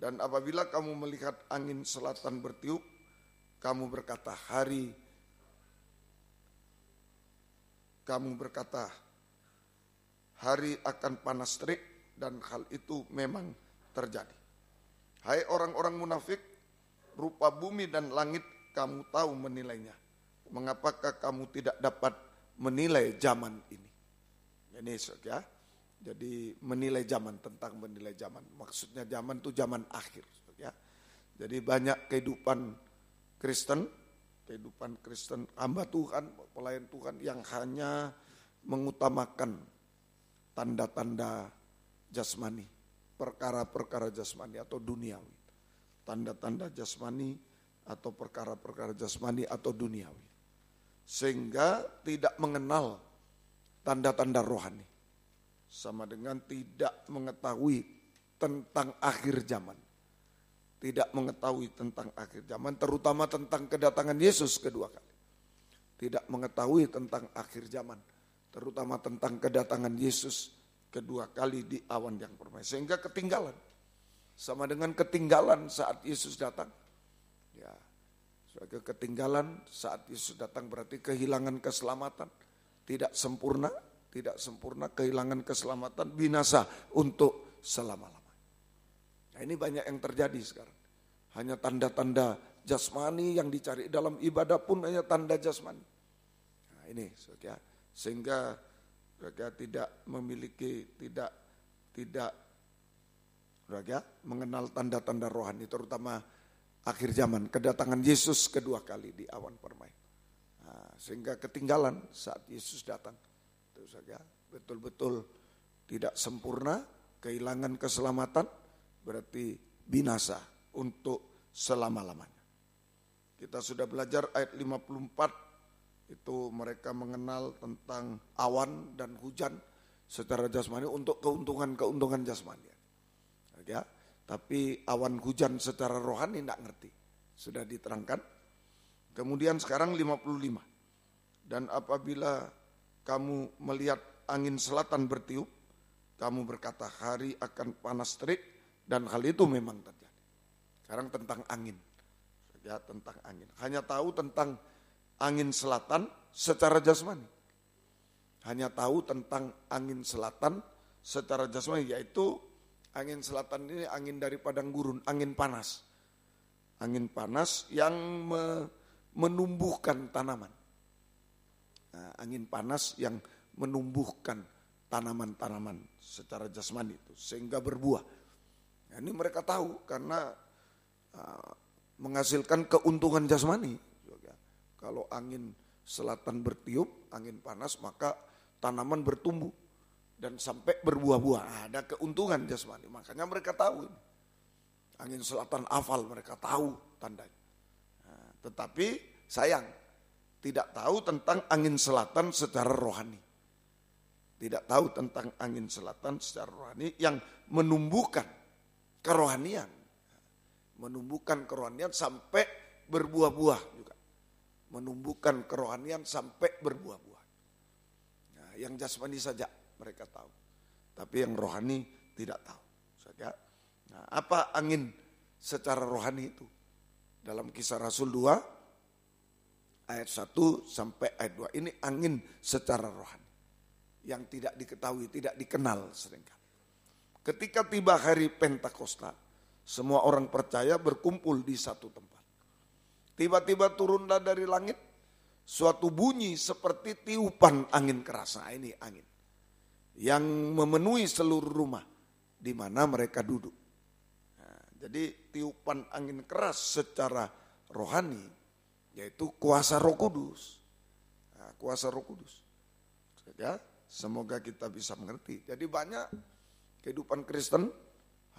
Dan apabila kamu melihat angin selatan bertiup, kamu berkata hari akan panas terik, dan hal itu memang terjadi. Hai orang-orang munafik, rupa bumi dan langit kamu tahu menilainya. Mengapakah kamu tidak dapat menilai zaman ini? Ini ya. Jadi menilai zaman, tentang menilai zaman. Maksudnya zaman itu zaman akhir. Ya. Jadi banyak kehidupan Kristen, hamba Tuhan, pelayan Tuhan yang hanya mengutamakan tanda-tanda jasmani, perkara-perkara jasmani atau duniawi. Tanda-tanda jasmani atau perkara-perkara jasmani atau duniawi. Sehingga tidak mengenal tanda-tanda rohani. Sama dengan tidak mengetahui tentang akhir zaman. Tidak mengetahui tentang akhir zaman, terutama tentang kedatangan Yesus kedua kali. tidak mengetahui tentang akhir zaman, terutama tentang kedatangan Yesus kedua kali di awan yang permai. Sehingga ketinggalan, sama dengan ketinggalan saat Yesus datang. Ya, sebagai ketinggalan saat Yesus datang berarti kehilangan keselamatan, tidak sempurna, kehilangan keselamatan, binasa untuk selama-lamanya. Nah, ini banyak yang terjadi sekarang. Hanya tanda-tanda jasmani yang dicari dalam ibadah pun hanya tanda jasmani. Nah, ini saudara, sehingga saudara tidak memiliki, tidak saudara mengenal tanda-tanda rohani, terutama akhir zaman, kedatangan Yesus kedua kali di awan permai. Nah, sehingga ketinggalan saat Yesus datang. Itu saja, betul-betul tidak sempurna, kehilangan keselamatan, berarti binasa untuk selama-lamanya. Kita sudah belajar ayat 54, itu mereka mengenal tentang awan dan hujan secara jasmani untuk keuntungan jasmani. Ya, tapi awan hujan secara rohani tidak ngerti, sudah diterangkan. Kemudian sekarang 55, dan apabila kamu melihat angin selatan bertiup, kamu berkata hari akan panas terik, dan hal itu memang terjadi. Sekarang tentang angin, ya, tentang angin. Hanya tahu tentang angin selatan secara jasmani. Hanya tahu tentang angin selatan secara jasmani, yaitu angin selatan ini angin dari padang gurun, angin panas. Angin panas yang menumbuhkan tanaman. Nah, angin panas yang menumbuhkan tanaman-tanaman secara jasmani itu sehingga berbuah. Nah, ini mereka tahu karena menghasilkan keuntungan jasmani. Kalau angin selatan bertiup, angin panas, maka tanaman bertumbuh dan sampai berbuah-buah. Ada keuntungan jasmani, makanya mereka tahu ini. Angin selatan hafal, mereka tahu tandanya. Nah, tetapi sayang, tidak tahu tentang angin selatan secara rohani. Tidak tahu tentang angin selatan secara rohani yang menumbuhkan kerohanian. Menumbuhkan kerohanian sampai berbuah-buah juga. Menumbuhkan kerohanian sampai berbuah-buah. Nah, yang jasmani saja mereka tahu. Tapi yang rohani tidak tahu. Saja. Nah, apa angin secara rohani itu? Dalam Kisah Rasul 2 ayat 1 sampai ayat 2. Ini angin secara rohani. Yang tidak diketahui, tidak dikenal seringkali. Ketika tiba hari Pentakosta, semua orang percaya berkumpul di satu tempat. Tiba-tiba turunlah dari langit suatu bunyi seperti tiupan angin keras. Nah, ini angin yang memenuhi seluruh rumah di mana mereka duduk. Nah, jadi tiupan angin keras secara rohani yaitu kuasa Roh Kudus. Nah, kuasa Roh Kudus. Ya, semoga kita bisa mengerti. Jadi banyak kehidupan Kristen,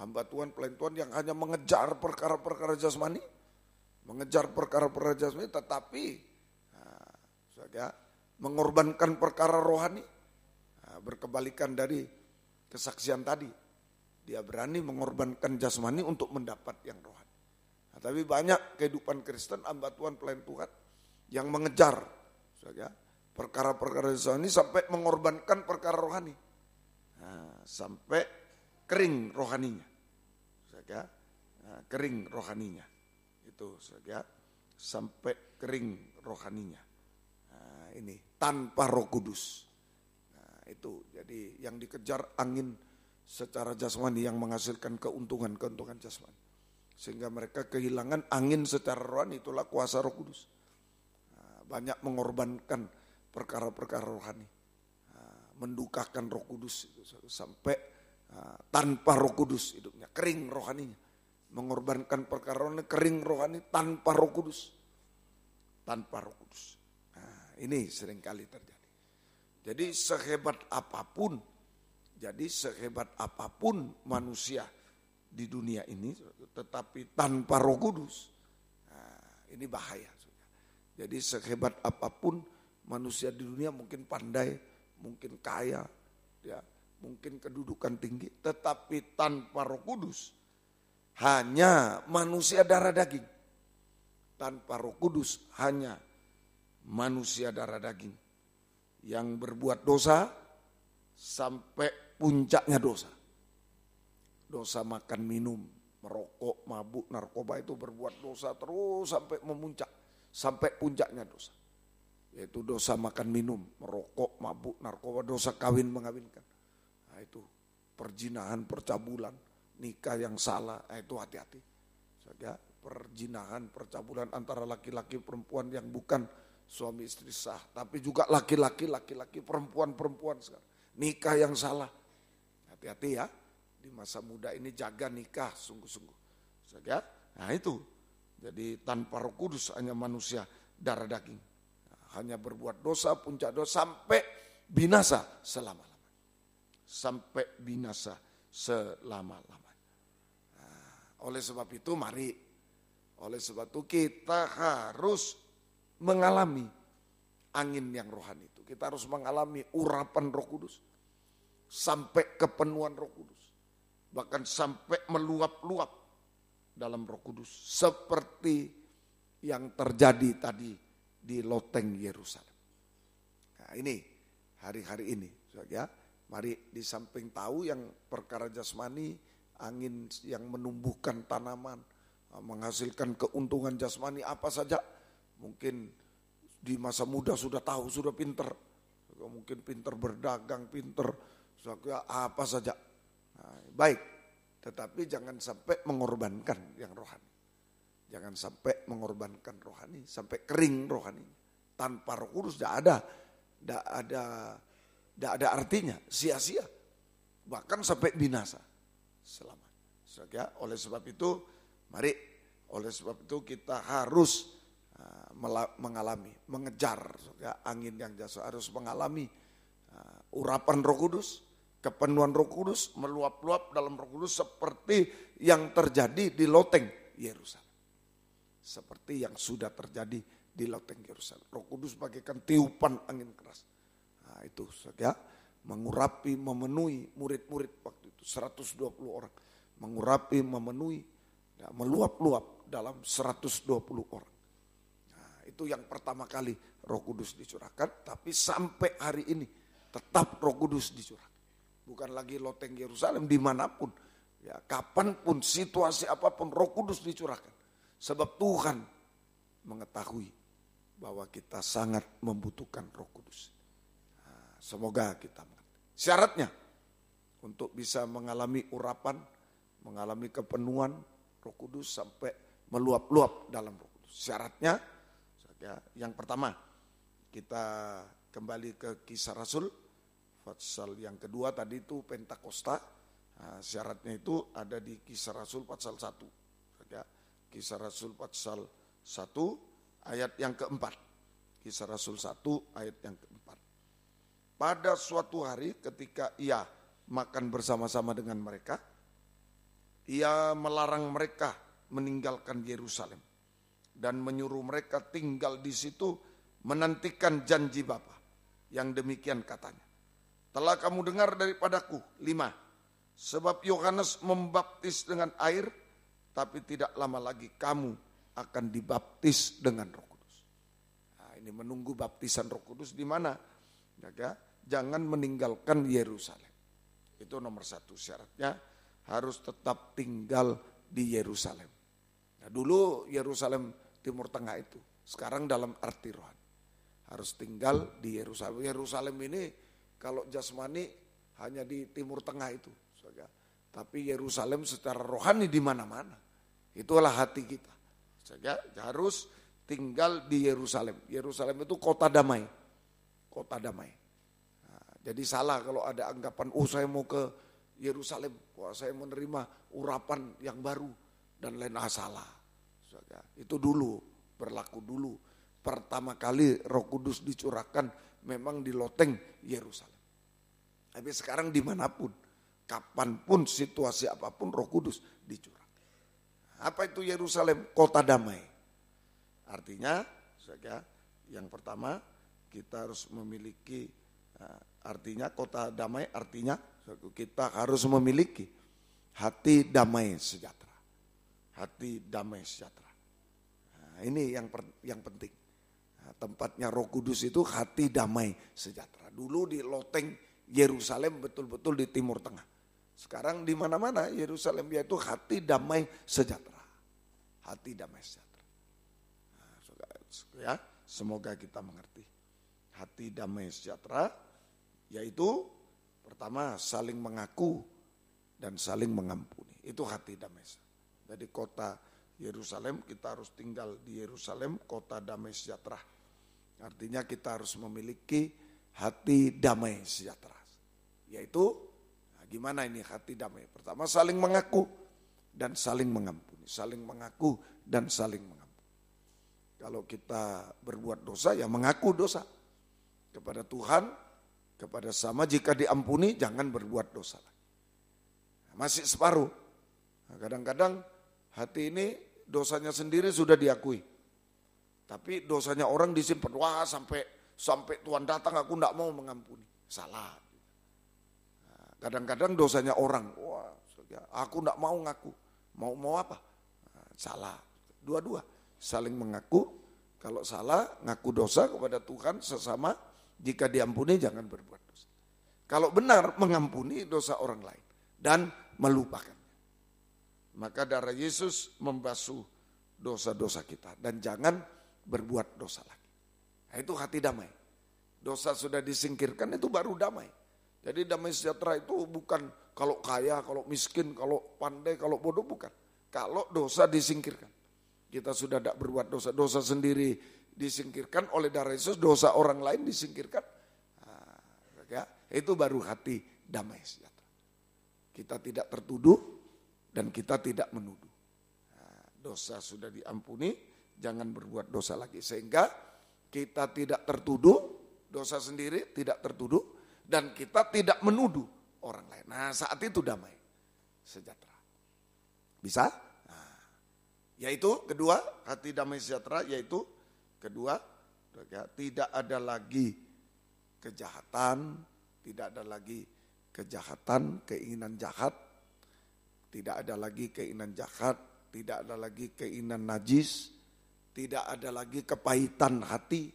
hamba Tuhan, pelayan Tuhan yang hanya mengejar perkara-perkara jasmani, tetapi mengorbankan perkara rohani, berkebalikan dari kesaksian tadi. Dia berani mengorbankan jasmani untuk mendapat yang rohani. Nah, tapi banyak kehidupan Kristen, hamba Tuhan, pelayan Tuhan yang mengejar perkara-perkara jasmani sampai mengorbankan perkara rohani, sampai kering rohaninya, kering rohaninya, itu sampai kering rohaninya. Nah, ini tanpa Roh Kudus. Nah, itu jadi yang dikejar angin secara jasmani yang menghasilkan keuntungan jasmani, sehingga mereka kehilangan angin secara rohani, itulah kuasa Roh Kudus. Nah, banyak mengorbankan perkara-perkara rohani, mendukakan Roh Kudus itu sampai tanpa Roh Kudus hidupnya, kering rohaninya. Mengorbankan perkara rohani, kering rohani tanpa Roh Kudus. Tanpa Roh Kudus. Nah, ini seringkali terjadi. Jadi sehebat apapun manusia di dunia ini, tetapi tanpa Roh Kudus, nah, ini bahaya. Jadi sehebat apapun manusia di dunia, mungkin pandai, mungkin kaya, ya, mungkin kedudukan tinggi, tetapi tanpa Roh Kudus hanya manusia darah daging. Tanpa Roh Kudus hanya manusia darah daging yang berbuat dosa sampai puncaknya dosa. Dosa makan minum, merokok, mabuk, narkoba itu berbuat dosa terus sampai memuncak, sampai puncaknya dosa. Yaitu dosa makan minum, merokok, mabuk, narkoba, dosa kawin mengawinkan. Nah itu perzinahan, percabulan, nikah yang salah, itu hati-hati. Saja perzinahan, percabulan antara laki-laki perempuan yang bukan suami istri sah, tapi juga laki-laki, perempuan sekarang. Nikah yang salah, hati-hati ya. Di masa muda ini jaga nikah sungguh-sungguh. Saja, nah itu. Jadi tanpa Roh Kudus hanya manusia darah daging. Hanya berbuat dosa, puncak dosa sampai binasa selama-lamanya. Sampai binasa selama-lamanya. Nah, oleh sebab itu kita harus mengalami angin yang rohani itu. Kita harus mengalami urapan Roh Kudus. Sampai kepenuhan Roh Kudus. Bahkan sampai meluap-luap dalam Roh Kudus. Seperti yang terjadi tadi di loteng Yerusalem. Nah ini hari-hari ini. Ya, mari di samping tahu yang perkara jasmani, angin yang menumbuhkan tanaman, menghasilkan keuntungan jasmani apa saja. Mungkin di masa muda sudah tahu, sudah pinter. Mungkin pinter berdagang, pinter apa saja. Nah, baik, tetapi jangan sampai mengorbankan yang rohani. Jangan sampai mengorbankan rohani, sampai kering rohani. Tanpa Roh Kudus tidak ada artinya, sia-sia. Bahkan sampai binasa selama. Oleh sebab itu, kita harus mengalami, mengejar angin yang jasa, harus mengalami urapan Roh Kudus, kepenuhan Roh Kudus, meluap-luap dalam Roh Kudus seperti yang terjadi di loteng Yerusalem. Seperti yang sudah terjadi di loteng Yerusalem. Roh Kudus bagaikan tiupan angin keras. Nah itu mengurapi, memenuhi murid-murid waktu itu 120 orang. Mengurapi, memenuhi, meluap-luap dalam 120 orang. Nah itu yang pertama kali Roh Kudus dicurahkan, tapi sampai hari ini tetap Roh Kudus dicurahkan. Bukan lagi loteng Yerusalem, dimanapun, ya, kapanpun, situasi apapun Roh Kudus dicurahkan. Sebab Tuhan mengetahui bahwa kita sangat membutuhkan Roh Kudus. Nah, semoga kita mengerti. Syaratnya untuk bisa mengalami urapan, mengalami kepenuhan Roh Kudus sampai meluap-luap dalam Roh Kudus. Syaratnya, yang pertama, kita kembali ke Kisah Rasul. Pasal yang kedua tadi itu Pentakosta. Nah, syaratnya itu ada di Kisah Rasul pasal 1. Kisah Rasul pasal 1 ayat yang keempat. Kisah Rasul 1 ayat yang keempat. Pada suatu hari ketika ia makan bersama-sama dengan mereka, ia melarang mereka meninggalkan Yerusalem dan menyuruh mereka tinggal di situ menantikan janji Bapa. Yang demikian katanya. Telah kamu dengar daripadaku, 5. Sebab Yohanes membaptis dengan air, tapi tidak lama lagi kamu akan dibaptis dengan Roh Kudus. Nah, ini menunggu baptisan Roh Kudus di mana? Ya, jangan meninggalkan Yerusalem. Itu nomor 1 syaratnya, harus tetap tinggal di Yerusalem. Nah, dulu Yerusalem Timur Tengah itu, sekarang dalam arti rohani. Harus tinggal di Yerusalem. Yerusalem ini kalau jasmani hanya di Timur Tengah itu, saja. Tapi Yerusalem secara rohani di mana-mana. Itulah hati kita. Saja harus tinggal di Yerusalem. Yerusalem itu kota damai. Kota damai. Nah, jadi salah kalau ada anggapan, saya mau ke Yerusalem, saya menerima urapan yang baru dan lain salah. Saja. Itu dulu, berlaku dulu. Pertama kali Roh Kudus dicurahkan memang di loteng Yerusalem. Tapi sekarang dimanapun, kapanpun, situasi apapun Roh Kudus dicurahkan. Apa itu Yerusalem? Kota damai. Artinya, yang pertama kita harus memiliki, artinya kota damai artinya kita harus memiliki hati damai sejahtera. Hati damai sejahtera. Nah, ini yang penting. Nah, tempatnya Roh Kudus itu hati damai sejahtera. Dulu di loteng Yerusalem betul-betul di Timur Tengah. Sekarang di mana-mana Yerusalem yaitu hati damai sejahtera. Hati damai sejahtera. Nah, ya, semoga kita mengerti. Hati damai sejahtera yaitu pertama saling mengaku dan saling mengampuni. Itu hati damai sejahtera. Jadi kota Yerusalem, kita harus tinggal di Yerusalem, kota damai sejahtera. Artinya kita harus memiliki hati damai sejahtera. Yaitu, nah gimana ini hati damai? Pertama saling mengaku dan saling mengampuni. Saling mengaku dan saling mengampuni. Kalau kita berbuat dosa, ya mengaku dosa. Kepada Tuhan, kepada sama jika diampuni, jangan berbuat dosa lagi. Masih separuh. Nah, kadang-kadang hati ini dosanya sendiri sudah diakui. Tapi dosanya orang disimpan. Wah sampai Tuhan datang aku tidak mau mengampuni. Salah. Nah, kadang-kadang dosanya orang. Wah aku tidak mau ngaku. Mau apa? Nah, salah. Dua-dua. Saling mengaku. Kalau salah ngaku dosa kepada Tuhan sesama. Jika diampuni jangan berbuat dosa. Kalau benar mengampuni dosa orang lain. Dan melupakannya. Maka darah Yesus membasuh dosa-dosa kita. Dan jangan berbuat dosa lagi. Nah, itu hati damai. Dosa sudah disingkirkan itu baru damai. Jadi damai sejahtera itu bukan kalau kaya, kalau miskin, kalau pandai, kalau bodoh, bukan. Kalau dosa disingkirkan. Kita sudah tidak berbuat dosa. Dosa sendiri disingkirkan oleh darah Yesus. Dosa orang lain disingkirkan. Nah, ya, itu baru hati damai sejahtera. Kita tidak tertuduh dan kita tidak menuduh. Nah, dosa sudah diampuni, jangan berbuat dosa lagi. Sehingga kita tidak tertuduh, dosa sendiri tidak tertuduh, dan kita tidak menuduh orang lain. Nah saat itu damai sejahtera. Bisa? Nah, yaitu kedua, hati damai sejahtera, yaitu kedua, tidak ada lagi kejahatan, tidak ada lagi kejahatan, keinginan jahat, tidak ada lagi keinginan jahat, tidak ada lagi keinginan najis, tidak ada lagi kepahitan hati.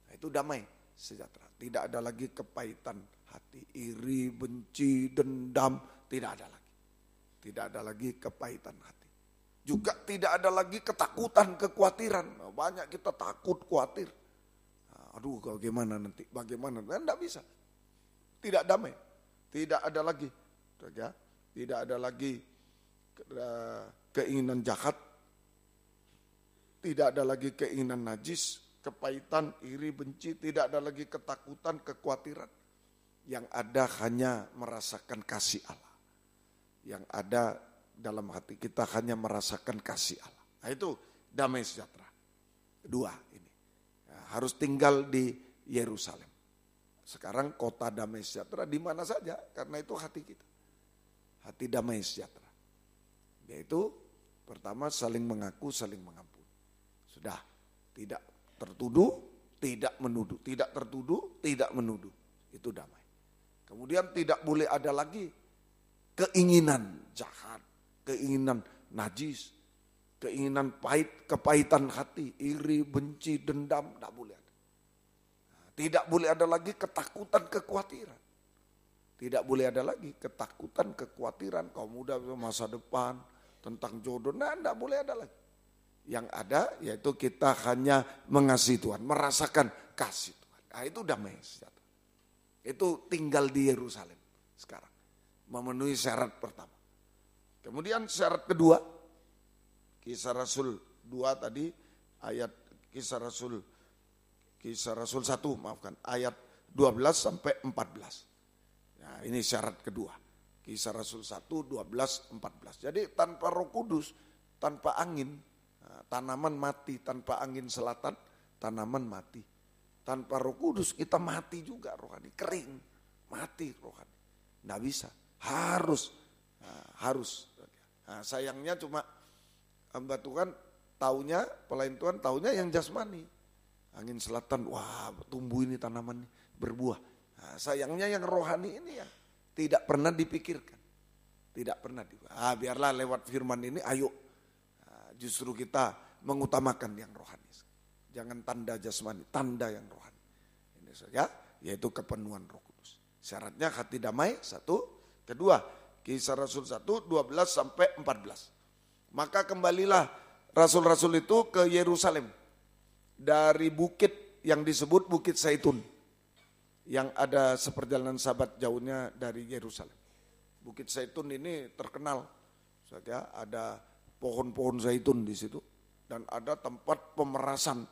Nah, itu damai sejahtera. Tidak ada lagi kepahitan hati, iri, benci, dendam, tidak ada lagi. Tidak ada lagi kepahitan hati. Juga tidak ada lagi ketakutan, kekhawatiran. Nah, banyak kita takut, khawatir. Nah, aduh bagaimana nanti, bagaimana? Nah, tidak bisa. Tidak damai. Tidak ada lagi. Tidak ada lagi keinginan jahat. Tidak ada lagi keinginan najis, kepahitan, iri, benci. Tidak ada lagi ketakutan, kekhawatiran. Yang ada hanya merasakan kasih Allah. Yang ada dalam hati kita hanya merasakan kasih Allah. Nah itu damai sejahtera. Kedua ini. Harus tinggal di Yerusalem. Sekarang kota damai sejahtera di mana saja. Karena itu hati kita. Hati damai sejahtera. Yaitu pertama saling mengaku, saling mengampuni. Sudah, tidak tertuduh, tidak menuduh. Tidak tertuduh, tidak menuduh. Itu damai. Kemudian tidak boleh ada lagi keinginan jahat, keinginan najis, keinginan pahit, kepahitan hati, iri, benci, dendam, tidak boleh ada. Tidak boleh ada lagi ketakutan, kekhawatiran. Tidak boleh ada lagi ketakutan, kekhawatiran, kaum muda masa depan, tentang jodoh, nah tidak boleh ada lagi. Yang ada yaitu kita hanya mengasihi Tuhan, merasakan kasih Tuhan. Nah itu damai sejahtera. Itu tinggal di Yerusalem sekarang. Memenuhi syarat pertama. Kemudian syarat kedua, Kisah Rasul 2 tadi, ayat Kisah Rasul 1, maafkan, ayat 12 sampai 14. Nah, ini syarat kedua. Kisah Rasul 1, 12, 14. Jadi tanpa Roh Kudus, tanpa angin, tanaman mati. Tanpa angin selatan, tanaman mati. Tanpa Roh Kudus kita mati juga rohani, kering, mati rohani. Nggak bisa, harus. Nah, sayangnya cuma hamba Tuhan taunya, pelayan Tuhan taunya yang jasmani. Angin selatan, wah tumbuh ini tanaman berbuah. Nah, sayangnya yang rohani ini yang tidak pernah dipikirkan. Tidak pernah biarlah lewat firman ini, ayo. Nah, justru kita mengutamakan yang rohani. Jangan tanda jasmani, tanda yang rohani. Ini saja, yaitu kepenuhan Roh Kudus. Syaratnya hati damai, 1. Kedua, Kisah Rasul 1, 12 sampai 14. Maka kembalilah rasul-rasul itu ke Yerusalem dari bukit yang disebut Bukit Zaitun, yang ada seperjalanan sahabat jauhnya dari Yerusalem. Bukit Zaitun ini terkenal, saja ada pohon-pohon zaitun di situ dan ada tempat pemerasan.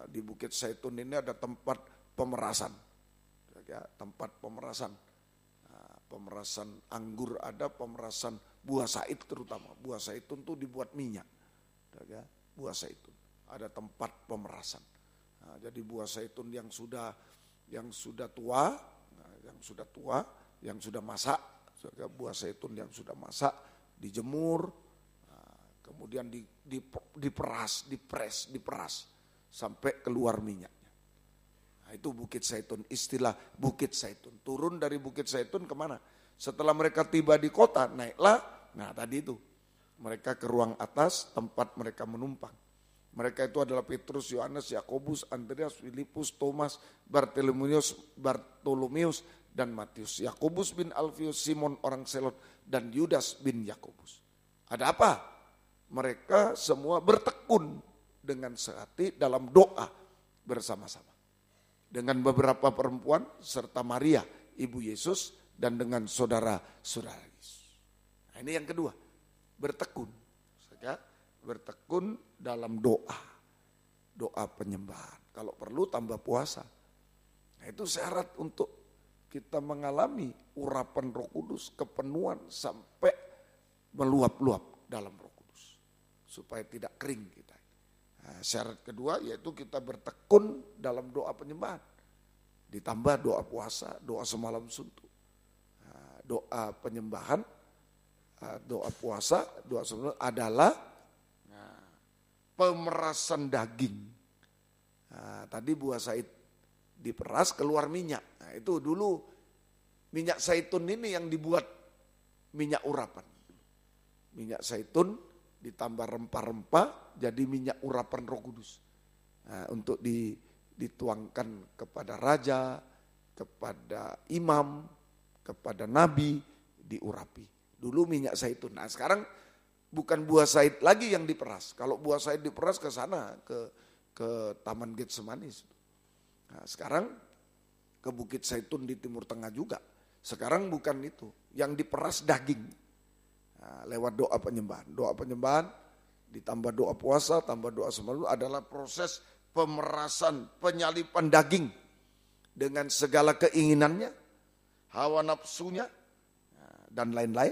Di Bukit Zaitun ini ada tempat pemerasan, saja tempat pemerasan. Pemerasan anggur ada, pemerasan buah zait terutama. Buah zaitun itu dibuat minyak. Buah zaitun. Ada tempat pemerasan. Jadi buah zaitun yang sudah tua, yang sudah masak, buah zaitun yang sudah masak, dijemur, kemudian diperas sampai keluar minyak. Itu Bukit Zaitun, istilah Bukit Zaitun. Turun dari Bukit Zaitun kemana? Setelah mereka tiba di kota, naiklah, tadi itu. Mereka ke ruang atas, tempat mereka menumpang. Mereka itu adalah Petrus, Yohanes, Yakobus, Andreas, Filipus, Thomas, Bartolomeus, dan Matius. Yakobus bin Alfius, Simon orang Selot, dan Yudas bin Yakobus. Ada apa? Mereka semua bertekun dengan sehati dalam doa bersama-sama. Dengan beberapa perempuan serta Maria, ibu Yesus, dan dengan saudara-saudara Yesus. Ini yang kedua, bertekun. Bertekun dalam doa penyembahan. Kalau perlu tambah puasa. Itu syarat untuk kita mengalami urapan Roh Kudus, kepenuhan sampai meluap-luap dalam Roh Kudus. Supaya tidak kering kita. Syarat kedua yaitu kita bertekun dalam doa penyembahan. Ditambah doa puasa, doa semalam suntuk. Doa penyembahan, doa puasa, doa semalam adalah pemerasan daging. Tadi buah zait diperas keluar minyak. Itu dulu minyak zaitun ini yang dibuat minyak urapan. Minyak zaitun ditambah rempah-rempah jadi minyak urapan Roh Kudus. Untuk dituangkan kepada raja, kepada imam, kepada nabi, diurapi. Dulu minyak zaitun. Sekarang bukan buah zait lagi yang diperas. Kalau buah zait diperas ke sana, ke Taman Getsemani. Sekarang ke Bukit Zaitun di Timur Tengah juga. Sekarang bukan itu. Yang diperas daging. Lewat doa penyembahan. Doa penyembahan ditambah doa puasa, tambah doa semalam adalah proses pemerasan, penyalipan daging dengan segala keinginannya, hawa nafsunya, dan lain-lain.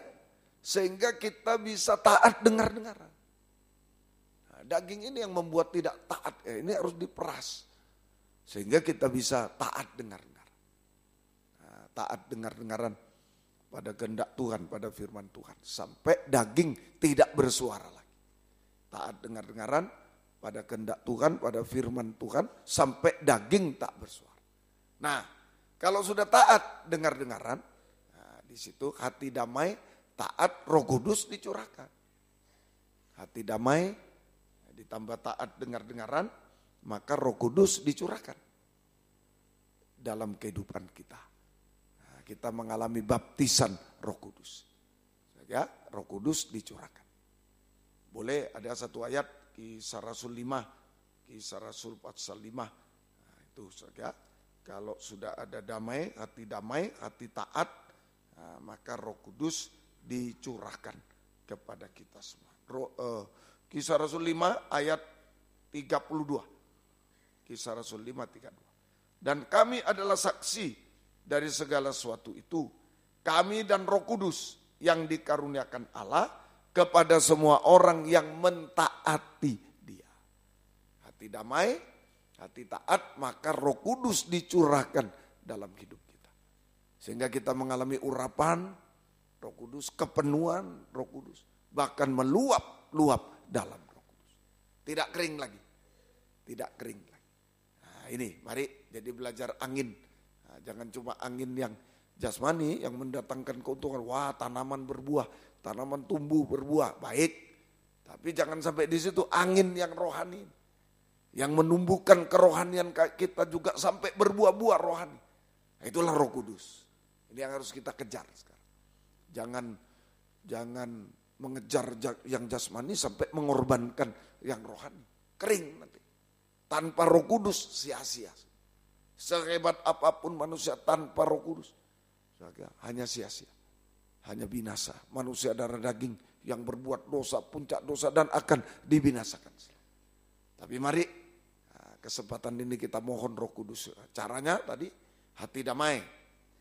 Sehingga kita bisa taat dengar-dengaran. Daging ini yang membuat tidak taat, ini harus diperas. Sehingga kita bisa taat dengar-dengaran. Taat dengar-dengaran pada kehendak Tuhan, pada firman Tuhan. Sampai daging tidak bersuara lagi. Taat dengar-dengaran pada kehendak Tuhan, pada firman Tuhan. Sampai daging tak bersuara. Nah, kalau sudah taat dengar-dengaran, di situ hati damai, taat, Roh Kudus dicurahkan. Hati damai, ditambah taat dengar-dengaran, maka Roh Kudus dicurahkan dalam kehidupan kita. Kita mengalami baptisan Roh Kudus. Ya, Roh Kudus dicurahkan. Boleh ada satu ayat Kisah Rasul 5, Kisah Rasul pasal 5. Itu saja. Kalau sudah ada damai, hati taat, maka Roh Kudus dicurahkan kepada kita semua. Kisah Rasul 5 ayat 32. Kisah Rasul 5, 32. Dan kami adalah saksi dari segala sesuatu itu, kami dan Roh Kudus yang dikaruniakan Allah kepada semua orang yang mentaati Dia. Hati damai, hati taat, maka Roh Kudus dicurahkan dalam hidup kita. Sehingga kita mengalami urapan Roh Kudus, kepenuhan Roh Kudus, bahkan meluap-luap dalam Roh Kudus. Tidak kering lagi. Tidak kering lagi. Nah, ini mari jadi belajar angin. Jangan cuma angin yang jasmani yang mendatangkan keuntungan. Wah, tanaman berbuah, tanaman tumbuh berbuah, baik. Tapi jangan sampai di situ angin yang rohani. yang menumbuhkan kerohanian kita juga sampai berbuah-buah rohani. Itulah Roh Kudus. Ini yang harus kita kejar sekarang. Jangan mengejar yang jasmani sampai mengorbankan yang rohani. Kering nanti. Tanpa Roh Kudus sia-sia. Sehebat apapun manusia tanpa Roh Kudus, hanya sia-sia. Hanya binasa. Manusia darah daging yang berbuat dosa, puncak dosa dan akan dibinasakan. Tapi mari kesempatan ini kita mohon Roh Kudus. Caranya tadi hati damai,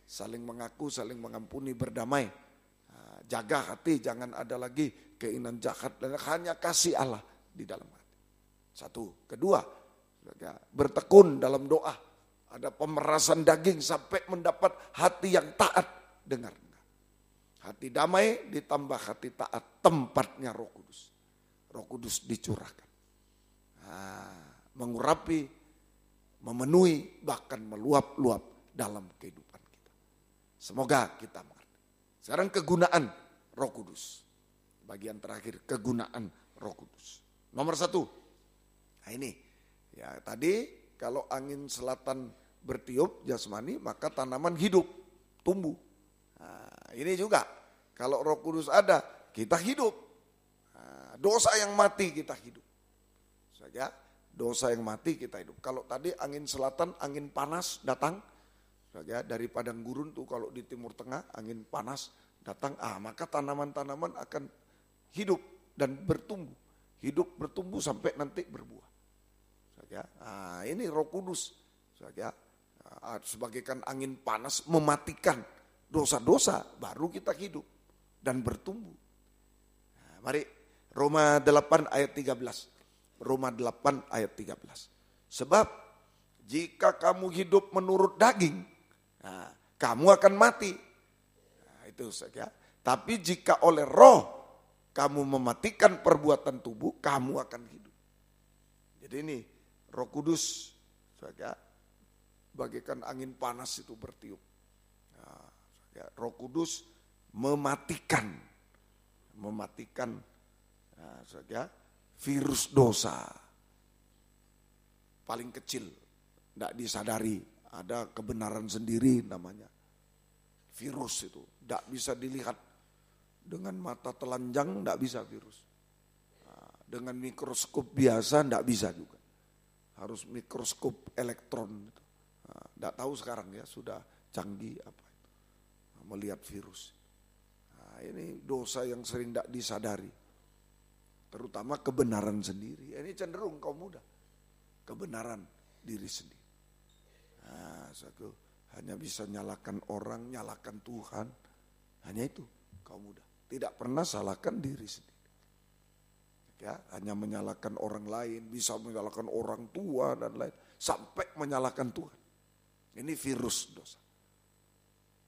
saling mengaku, saling mengampuni, berdamai. Jaga hati, jangan ada lagi keinginan jahat dan hanya kasih Allah di dalam hati. Satu, kedua, bertekun dalam doa. Ada pemerasan daging sampai mendapat hati yang taat. Dengar. Hati damai ditambah hati taat, tempatnya Roh Kudus. Roh Kudus dicurahkan. Mengurapi, memenuhi, bahkan meluap-luap dalam kehidupan kita. Semoga kita mengerti. Sekarang kegunaan Roh Kudus. Bagian terakhir, kegunaan Roh Kudus. Nomor 1. Nah ini, ya tadi kalau angin selatan bertiup jasmani, maka tanaman hidup, tumbuh. Nah, ini juga, kalau Roh Kudus ada, kita hidup. Nah, dosa yang mati kita hidup. Saja, dosa yang mati kita hidup. Kalau tadi angin selatan, angin panas datang, saja dari padang gurun tuh kalau di Timur Tengah angin panas datang, maka tanaman-tanaman akan hidup dan bertumbuh. Hidup bertumbuh sampai nanti berbuah. Saja, ini Roh Kudus. Saja, sebagaikan angin panas mematikan dosa-dosa, baru kita hidup dan bertumbuh. Nah, mari Roma 8 ayat 13. Roma 8 ayat 13. Sebab jika kamu hidup menurut daging, kamu akan mati. Nah, itu saja. Tapi jika oleh Roh kamu mematikan perbuatan tubuh, kamu akan hidup. Jadi ini Roh Kudus saja bagaikan angin panas itu bertiup. Nah, Roh Kudus mematikan saja virus dosa paling kecil, tidak disadari, ada kebenaran sendiri namanya virus itu, tidak bisa dilihat dengan mata telanjang, tidak bisa virus. Nah, dengan mikroskop biasa tidak bisa juga, harus mikroskop elektron. Tidak tahu sekarang ya, sudah canggih apa itu, melihat virus. Nah, ini dosa yang sering tidak disadari, terutama kebenaran sendiri. Ini cenderung kaum muda, kebenaran diri sendiri. Nah, satu hanya bisa nyalakan orang, nyalakan Tuhan, hanya itu kaum muda. Tidak pernah salahkan diri sendiri. Ya, hanya menyalahkan orang lain, bisa menyalahkan orang tua dan lain, sampai menyalahkan Tuhan. Ini virus dosa.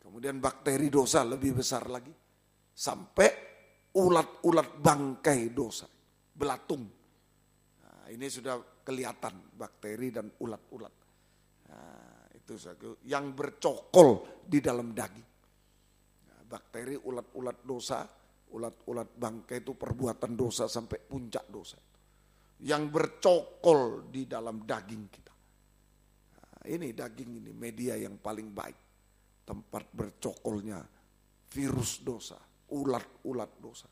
Kemudian bakteri dosa lebih besar lagi. Sampai ulat-ulat bangkai dosa. Belatung. Nah, ini sudah kelihatan bakteri dan ulat-ulat. Nah, itu yang bercokol di dalam daging. Nah, bakteri, ulat-ulat dosa, ulat-ulat bangkai itu perbuatan dosa sampai puncak dosa. Yang bercokol di dalam daging kita. Ini daging ini media yang paling baik, tempat bercokolnya virus dosa, ulat-ulat dosa,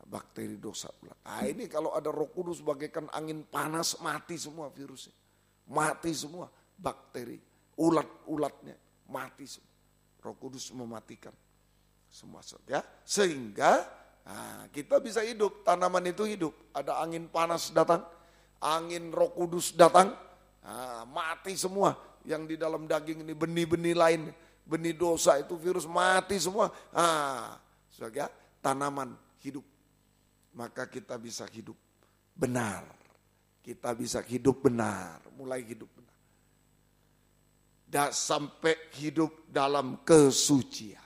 bakteri dosa ulat. Ini kalau ada Roh Kudus bagaikan angin panas, mati semua virusnya, mati semua bakteri, ulat-ulatnya mati semua. Roh Kudus mematikan semua ya, sehingga kita bisa hidup, tanaman itu hidup. Ada angin panas datang, angin Roh Kudus datang. Mati semua yang di dalam daging ini, benih-benih lain, benih dosa itu virus mati semua. Sebagai tanaman hidup, maka kita bisa hidup benar. Kita bisa hidup benar, mulai hidup benar. Dan sampai hidup dalam kesucian.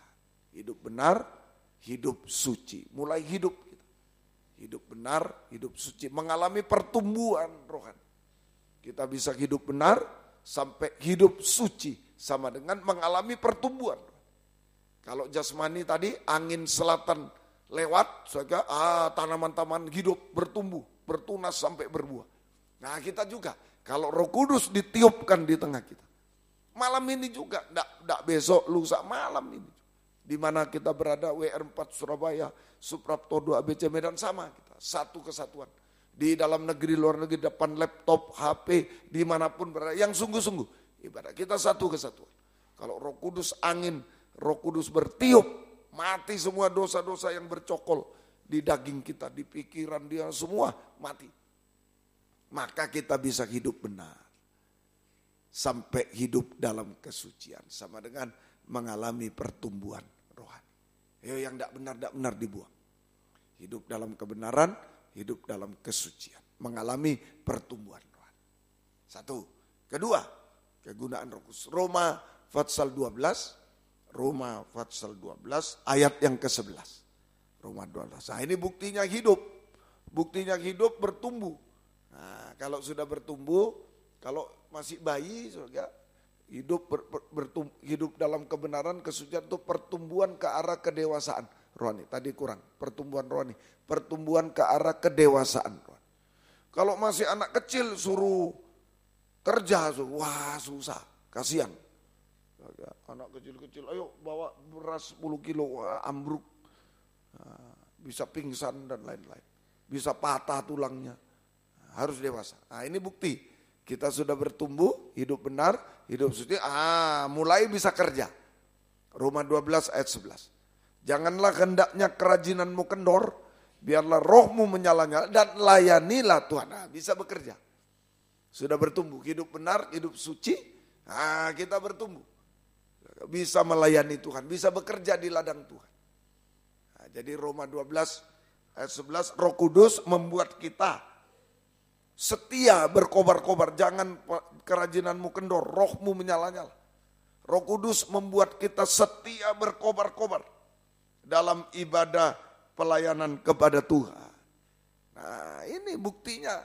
Hidup benar, hidup suci. Mulai hidup kita. Hidup benar, hidup suci. Mengalami pertumbuhan rohani. Kita bisa hidup benar sampai hidup suci, sama dengan mengalami pertumbuhan. Kalau jasmani tadi angin selatan lewat, sehingga tanaman-tanaman hidup bertumbuh, bertunas sampai berbuah. Nah kita juga, kalau Roh Kudus ditiupkan di tengah kita, malam ini juga, enggak besok, lusa, malam ini. Di mana kita berada, WR4 Surabaya, Suprapto 2 ABC Medan, sama kita, satu kesatuan. Di dalam negeri, luar negeri, depan laptop, HP, dimanapun berada, yang sungguh-sungguh. Ibadah kita satu kesatuan. Kalau Roh Kudus angin, Roh Kudus bertiup, mati semua dosa-dosa yang bercokol di daging kita, di pikiran dia, semua mati. Maka kita bisa hidup benar. Sampai hidup dalam kesucian. Sama dengan mengalami pertumbuhan rohani. Yang tidak benar dibuang. Hidup dalam kebenaran, hidup dalam kesucian. Mengalami pertumbuhan rohani. Satu. Kedua, kegunaan Roh Kudus. Roma pasal 12. Roma pasal 12 ayat yang ke-11. Roma 12. Nah ini buktinya hidup. Buktinya hidup bertumbuh. Nah kalau sudah bertumbuh, kalau masih bayi, saudara, hidup dalam kebenaran, kesucian itu pertumbuhan ke arah kedewasaan rohani. Tadi kurang, pertumbuhan rohani, pertumbuhan ke arah kedewasaan rohani. Kalau masih anak kecil suruh kerja, wah susah, kasihan. Anak kecil-kecil, ayo bawa beras 10 kilo, wah, ambruk, bisa pingsan dan lain-lain, bisa patah tulangnya, harus dewasa. Nah ini bukti. Kita sudah bertumbuh, hidup benar, hidup suci, mulai bisa kerja. Roma 12 ayat 11. Janganlah hendaknya kerajinanmu kendor, biarlah rohmu menyala-nyala dan layanilah Tuhan. Nah, bisa bekerja. Sudah bertumbuh, hidup benar, hidup suci, kita bertumbuh. Bisa melayani Tuhan, bisa bekerja di ladang Tuhan. Nah, jadi Roma 12 ayat 11, Roh Kudus membuat kita setia berkobar-kobar, jangan kerajinanmu kendor, rohmu menyala-nyala. Roh Kudus membuat kita setia berkobar-kobar dalam ibadah pelayanan kepada Tuhan. Nah ini buktinya,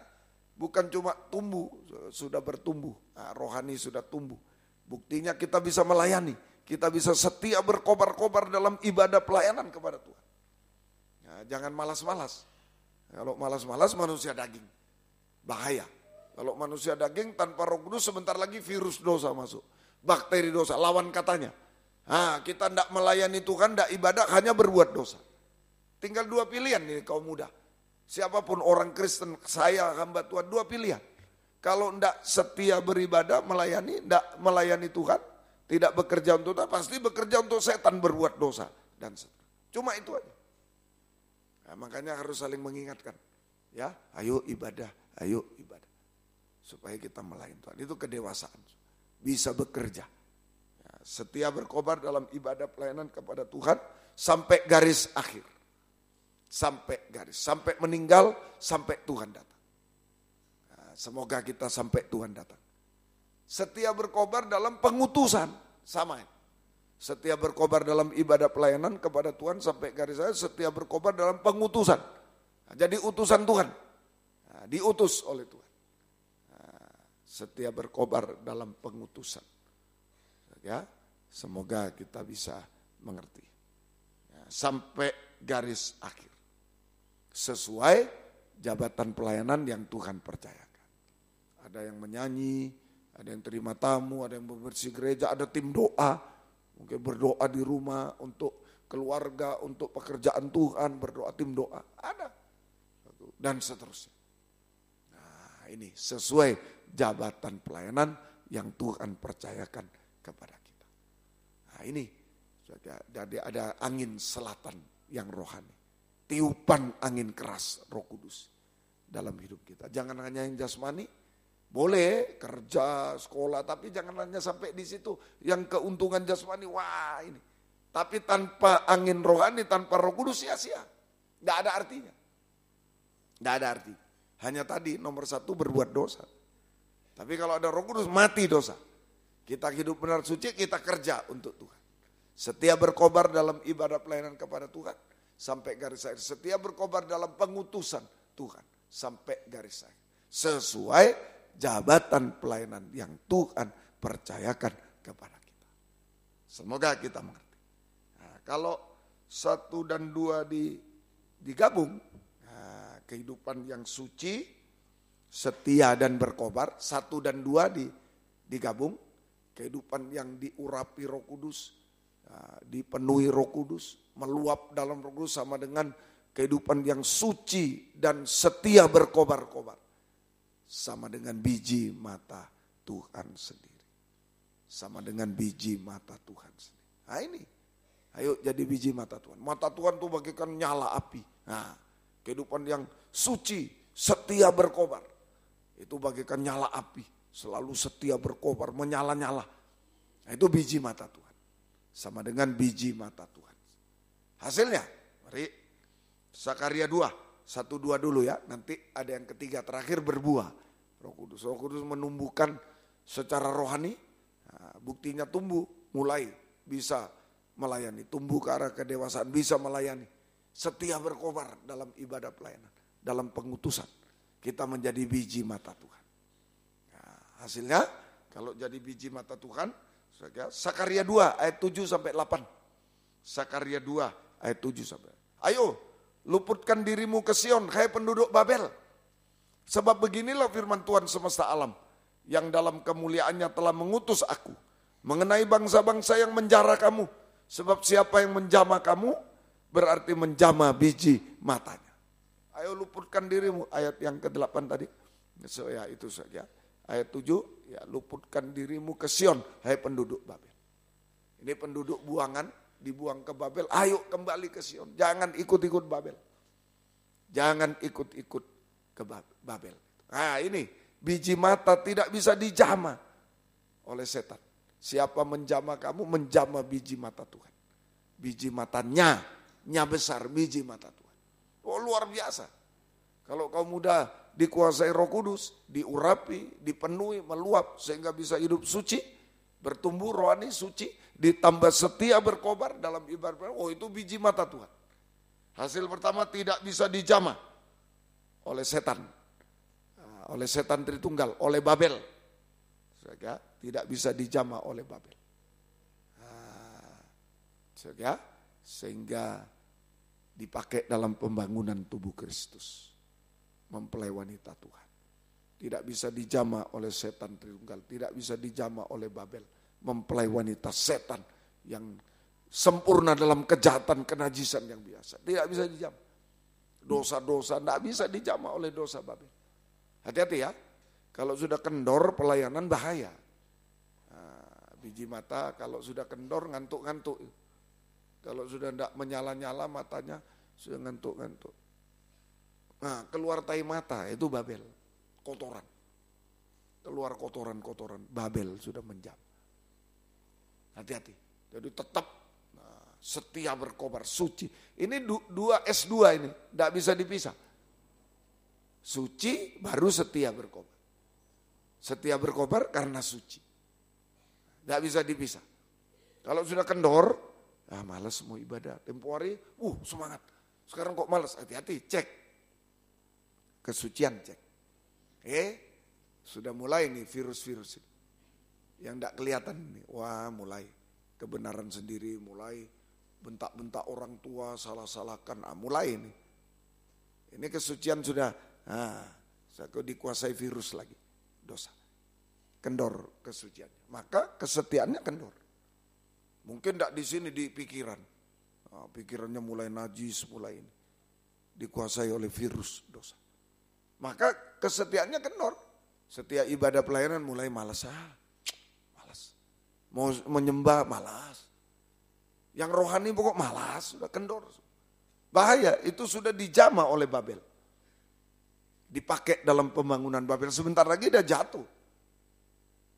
bukan cuma tumbuh, sudah bertumbuh, rohani sudah tumbuh. Buktinya kita bisa melayani, kita bisa setia berkobar-kobar dalam ibadah pelayanan kepada Tuhan. Nah, jangan malas-malas, kalau malas-malas manusia daging. Bahaya. Kalau manusia daging tanpa Roh Kudus sebentar lagi virus dosa masuk. Bakteri dosa, lawan katanya. Kita tidak melayani Tuhan, tidak ibadah, hanya berbuat dosa. Tinggal dua pilihan nih kaum muda. Siapapun orang Kristen, saya hamba Tuhan, dua pilihan. Kalau tidak setia beribadah, tidak melayani Tuhan, tidak bekerja untuk Tuhan, pasti bekerja untuk setan berbuat dosa. Dan seterusnya. Cuma itu aja. Nah, makanya harus saling mengingatkan. Ya, ayo ibadah. Ayo ibadah, supaya kita melayani Tuhan. Itu kedewasaan, bisa bekerja. Ya, setia berkobar dalam ibadah pelayanan kepada Tuhan sampai garis akhir. Sampai meninggal, sampai Tuhan datang. Nah, semoga kita sampai Tuhan datang. Setia berkobar dalam pengutusan, sama ya. Setia berkobar dalam ibadah pelayanan kepada Tuhan sampai garis akhir, setia berkobar dalam pengutusan. Nah, jadi utusan Tuhan. Diutus oleh Tuhan. Setia berkobar dalam pengutusan. Ya, semoga kita bisa mengerti. Sampai garis akhir. Sesuai jabatan pelayanan yang Tuhan percayakan. Ada yang menyanyi, ada yang terima tamu, ada yang membersih gereja, ada tim doa. Mungkin berdoa di rumah untuk keluarga, untuk pekerjaan Tuhan, berdoa tim doa. Ada. Dan seterusnya. Ini sesuai jabatan pelayanan yang Tuhan percayakan kepada kita. Nah ini, jadi ada angin selatan yang rohani. Tiupan angin keras Roh Kudus dalam hidup kita. Jangan hanya yang jasmani, boleh kerja, sekolah, tapi jangan hanya sampai di situ. Yang keuntungan jasmani, wah ini. Tapi tanpa angin rohani, tanpa Roh Kudus sia-sia. Tidak ada artinya. Tidak ada arti. Hanya tadi nomor satu berbuat dosa. Tapi kalau ada Roh Kudus mati dosa. Kita hidup benar suci, kita kerja untuk Tuhan. Setia berkobar dalam ibadah pelayanan kepada Tuhan sampai garis akhir. Setia berkobar dalam pengutusan Tuhan sampai garis akhir. Sesuai jabatan pelayanan yang Tuhan percayakan kepada kita. Semoga kita mengerti. Nah, kalau 1 dan 2 digabung, kehidupan yang suci, setia dan berkobar, 1 dan 2 digabung, kehidupan yang diurapi Roh Kudus, dipenuhi Roh Kudus, meluap dalam Roh Kudus sama dengan kehidupan yang suci dan setia berkobar-kobar, sama dengan biji mata Tuhan sendiri, sama dengan biji mata Tuhan sendiri. Nah ini, ayo jadi biji mata Tuhan. Mata Tuhan tuh bagaikan nyala api. Nah, kehidupan yang suci, setia berkobar, itu bagaikan nyala api, selalu setia berkobar, menyala-nyala. Nah, itu biji mata Tuhan. Sama dengan biji mata Tuhan. Hasilnya, mari Zakaria 2, 1-2 dulu ya. Nanti ada yang ketiga terakhir berbuah. Roh Kudus menumbuhkan secara rohani. Nah, buktinya tumbuh, mulai bisa melayani. Tumbuh ke arah kedewasaan, bisa melayani. Setia berkobar dalam ibadah pelayanan, dalam pengutusan. Kita menjadi biji mata Tuhan. Nah, hasilnya kalau jadi biji mata Tuhan, Zakaria 2 ayat 7-8. Zakaria 2 ayat 7-8. Ayo, luputkan dirimu ke Sion, hai penduduk Babel. Sebab beginilah firman Tuhan semesta alam, yang dalam kemuliaannya telah mengutus aku, mengenai bangsa-bangsa yang menjara kamu. Sebab siapa yang menjama kamu, berarti menjama biji matanya. Ayo luputkan dirimu, ayat yang ke-8 tadi. So, ya itu saja. Ayat 7, ya luputkan dirimu ke Sion, hai penduduk Babel. Ini penduduk buangan, dibuang ke Babel, ayo kembali ke Sion. Jangan ikut-ikut Babel. Jangan ikut-ikut ke Babel. Nah ini, biji mata tidak bisa dijama oleh setan. Siapa menjama kamu, menjama biji mata Tuhan. Biji matanya, nya besar, biji mata Tuhan. Oh luar biasa. Kalau kaum muda dikuasai Roh Kudus, diurapi, dipenuhi, meluap sehingga bisa hidup suci, bertumbuh rohani suci, ditambah setia berkobar dalam ibadah. Oh itu biji mata Tuhan. Hasil pertama tidak bisa dijamah oleh setan. Oleh setan Tritunggal, oleh Babel. Sehingga tidak bisa dijamah oleh Babel. Sehingga dipakai dalam pembangunan tubuh Kristus. Mempelai wanita Tuhan. Tidak bisa dijamah oleh setan Tritunggal. Tidak bisa dijamah oleh Babel. Mempelai wanita setan yang sempurna dalam kejahatan, kenajisan yang biasa. Tidak bisa dijamah. Dosa-dosa tidak bisa dijamah oleh dosa Babel. Hati-hati ya. Kalau sudah kendor pelayanan bahaya. Nah, biji mata kalau sudah kendor ngantuk-ngantuk. Kalau sudah tidak menyala-nyala matanya, sudah ngantuk-ngantuk. Nah, keluar tai mata itu Babel, kotoran. Keluar kotoran-kotoran, Babel sudah menjam. Hati-hati. Jadi tetap setia berkobar, suci. Ini dua S2 ini, tidak bisa dipisah. Suci baru setia berkobar. Setia berkobar karena suci. Tidak bisa dipisah. Kalau sudah kendor, malas mau ibadah. Tempo hari, semangat. Sekarang kok malas, hati-hati, cek. Kesucian cek. Sudah mulai nih virus-virus ini. Yang tidak kelihatan nih, mulai. Kebenaran sendiri mulai. Bentak-bentak orang tua, salah-salahkan, mulai ini. Ini kesucian sudah, saya dikuasai virus lagi, dosa. Kendor kesuciannya, maka kesetiaannya kendor. Mungkin tidak di sini di pikiran, pikirannya mulai najis, mulai ini. Dikuasai oleh virus dosa. Maka kesetiaannya kendor. Setiap ibadah pelayanan mulai malas, malas. Mau menyembah, malas. Yang rohani pokok malas, sudah kendor. Bahaya, itu sudah dijamah oleh Babel. Dipakai dalam pembangunan Babel, sebentar lagi dia jatuh.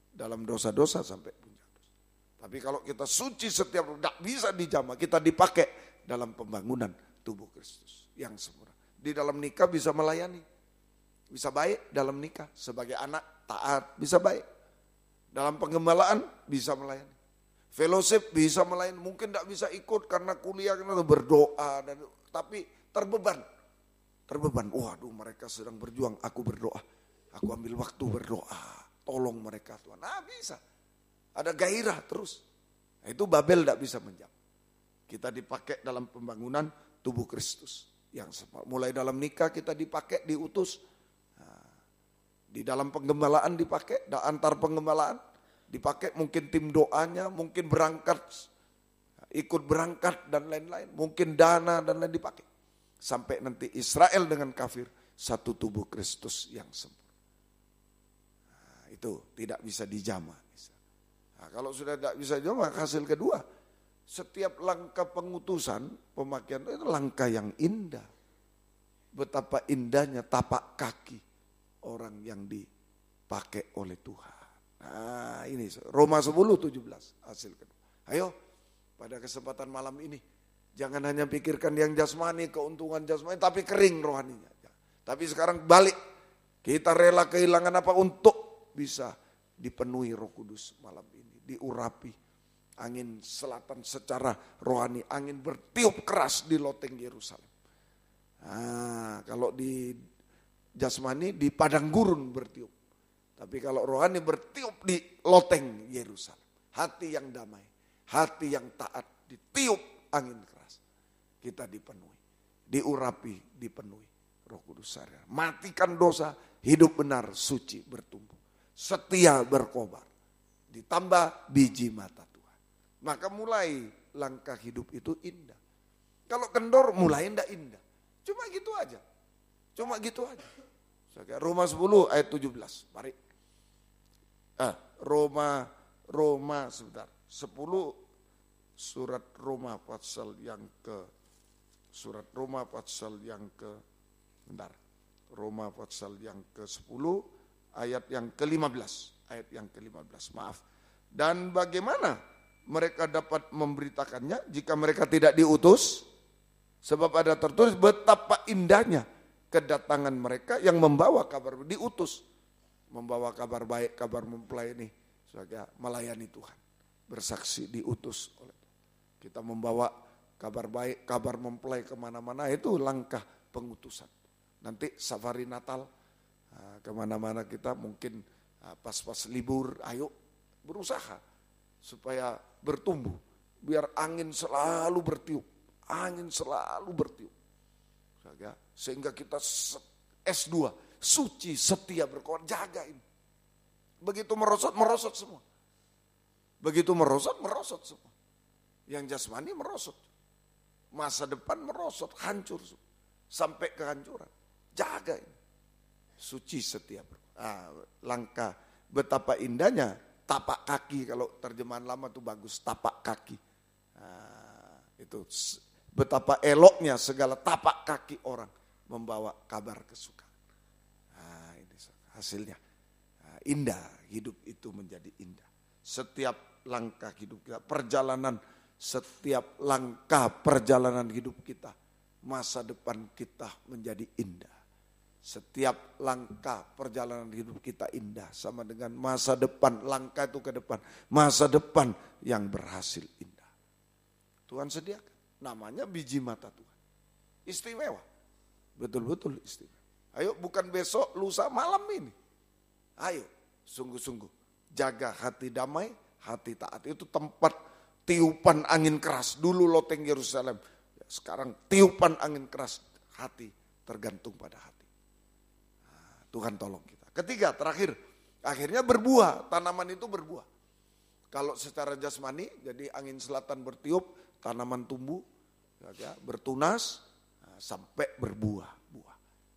Dalam dosa-dosa sampai punya dosa. Tapi kalau kita suci setiap, tidak bisa dijamah, kita dipakai dalam pembangunan tubuh Kristus yang sempurna. Di dalam nikah bisa melayani, bisa baik dalam nikah. Sebagai anak taat, bisa baik. Dalam penggembalaan bisa melayani. Fellowship bisa melayani, mungkin tidak bisa ikut karena kuliah, karena berdoa, tapi terbeban. Waduh mereka sedang berjuang, aku berdoa. Aku ambil waktu berdoa, tolong mereka Tuhan. Bisa, ada gairah terus. Itu Babel tidak bisa menjam. Kita dipakai dalam pembangunan tubuh Kristus. Yang mulai dalam nikah kita dipakai, diutus. Di dalam penggembalaan dipakai, antar penggembalaan dipakai, mungkin tim doanya, mungkin berangkat, ikut berangkat dan lain-lain, mungkin dana dan lain dipakai. Sampai nanti Israel dengan kafir, satu tubuh Kristus yang sempurna. Nah, itu tidak bisa dijamah. Nah, kalau sudah tidak bisa dijamah, hasil kedua, setiap langkah pengutusan, pemakaian itu langkah yang indah. Betapa indahnya tapak kaki orang yang dipakai oleh Tuhan. Nah ini Roma 10:17 hasil kedua. Ayo pada kesempatan malam ini jangan hanya pikirkan yang jasmani, keuntungan jasmani, tapi kering rohaninya. Tapi sekarang balik, kita rela kehilangan apa untuk bisa dipenuhi Roh Kudus malam ini, diurapi angin selatan secara rohani, angin bertiup keras di loteng Yerusalem. Nah, kalau di jasmani di padang gurun bertiup. Tapi kalau rohani bertiup di loteng Yerusalem. Hati yang damai, hati yang taat, ditiup angin keras. Kita dipenuhi, diurapi, dipenuhi Roh Kudus Sarya. Matikan dosa, hidup benar, suci, bertumbuh. Setia berkobar, ditambah biji mata Tuhan. Maka mulai langkah hidup itu indah. Kalau kendor mulai indah. Cuma gitu aja. Roma 10 ayat 17. Mari. Roma sebentar. 10 surat Roma pasal yang ke bentar. Roma pasal yang ke-10 ayat yang ke-15. Maaf. Dan bagaimana mereka dapat memberitakannya jika mereka tidak diutus? Sebab ada tertulis betapa indahnya kedatangan mereka yang membawa kabar, diutus. Membawa kabar baik, kabar mempelai ini sebagai melayani Tuhan. Bersaksi diutus oleh Tuhan. Kita membawa kabar baik, kabar mempelai kemana-mana, itu langkah pengutusan. Nanti safari Natal, kemana-mana kita mungkin pas-pas libur, ayo berusaha supaya bertumbuh. Biar angin selalu bertiup. Sehingga kita S2, suci, setia, berkobar, jaga ini. Begitu merosot semua. Semua. Yang jasmani merosot. Masa depan merosot, hancur semua. Sampai kehancuran. Jaga ini. Suci, setia, berkobar. Langkah betapa indahnya tapak kaki, kalau terjemahan lama itu bagus, tapak kaki. Itu betapa eloknya segala tapak kaki orang membawa kabar kesukaan. Ini hasilnya. Indah, hidup itu menjadi indah. Setiap langkah hidup kita, setiap langkah perjalanan hidup kita, masa depan kita menjadi indah. Setiap langkah perjalanan hidup kita indah, sama dengan masa depan, langkah itu ke depan, masa depan yang berhasil indah. Tuhan sediakan, namanya biji mata Tuhan. Istimewa, betul-betul istimewa. Ayo bukan besok, lusa, malam ini. Ayo sungguh-sungguh jaga hati damai, hati taat. Itu tempat tiupan angin keras. Dulu loteng Yerusalem, sekarang tiupan angin keras hati, tergantung pada hati. Tuhan tolong kita. Ketiga, terakhir, akhirnya berbuah, tanaman itu berbuah. Kalau secara jasmani, jadi angin selatan bertiup, tanaman tumbuh, bertunas, sampai berbuah.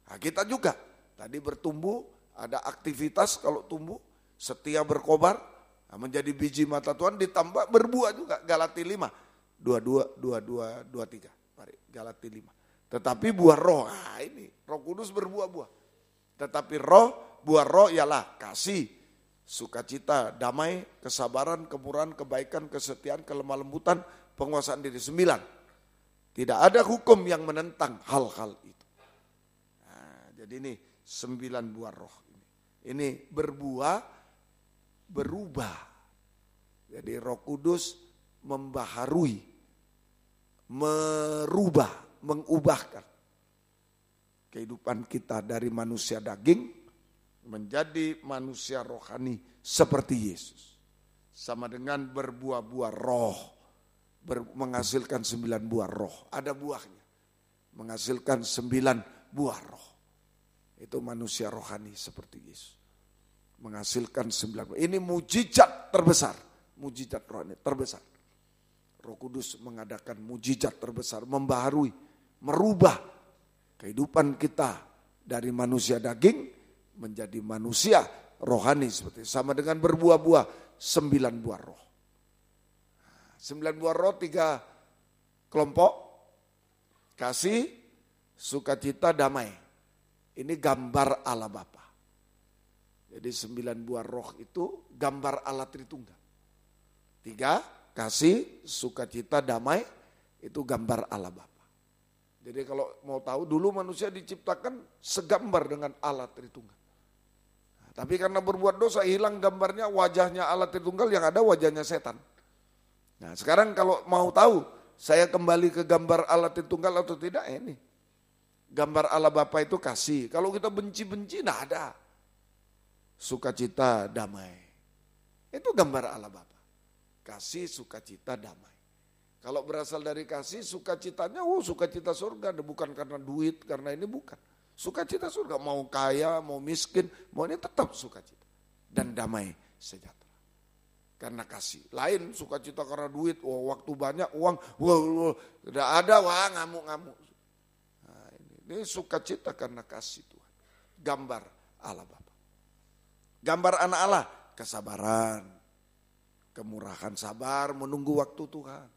Nah, kita juga, tadi bertumbuh, ada aktivitas kalau tumbuh, setia berkobar, menjadi biji mata Tuhan, ditambah berbuah juga. Galati 5, 22, 23. Mari, Galati 5. Tetapi buah roh, ini Roh Kudus berbuah-buah. Tetapi buah roh ialah kasih, sukacita, damai, kesabaran, kemurahan, kebaikan, kesetiaan, kelemah lembutan, penguasaan diri. 9. Tidak ada hukum yang menentang hal-hal itu. Nah, jadi ini 9 buah roh. Ini berbuah, berubah. Jadi Roh Kudus membaharui, merubah, mengubahkan kehidupan kita dari manusia daging menjadi manusia rohani seperti Yesus. Sama dengan berbuah-buah roh, menghasilkan 9 buah roh. Ada buahnya, menghasilkan 9 buah roh. Itu manusia rohani seperti Yesus. menghasilkan 9. Ini mujizat terbesar, mujizat rohani terbesar. Roh Kudus mengadakan mujizat terbesar, membaharui, merubah kehidupan kita dari manusia daging menjadi manusia rohani, seperti sama dengan berbuah-buah 9 buah roh. 9 buah roh 3 kelompok, kasih, sukacita, damai. Ini gambar Allah Bapa. Jadi 9 buah roh itu gambar Allah Tritunggal. 3, kasih, sukacita, damai, itu gambar Allah Bapa. Jadi kalau mau tahu, dulu manusia diciptakan segambar dengan Allah Tritunggal. Nah, tapi karena berbuat dosa hilang gambarnya, wajahnya Allah Tritunggal, yang ada wajahnya setan. Nah sekarang kalau mau tahu saya kembali ke gambar Allah Tritunggal atau tidak, ini gambar Allah Bapa itu kasih. Kalau kita benci-benci, nah ada sukacita, damai. Itu gambar Allah Bapa. Kasih, sukacita, damai. Kalau berasal dari kasih, sukacitanya, sukacita surga, bukan karena duit, karena ini bukan. Sukacita surga, mau kaya, mau miskin, mau ini tetap sukacita. Dan damai sejahtera. Karena kasih. Lain sukacita karena duit, waktu banyak, uang, udah ada, ngamuk-ngamuk. Nah, ini sukacita karena kasih Tuhan. Gambar Allah Bapa. Gambar anak Allah, kesabaran, kemurahan, sabar menunggu waktu Tuhan.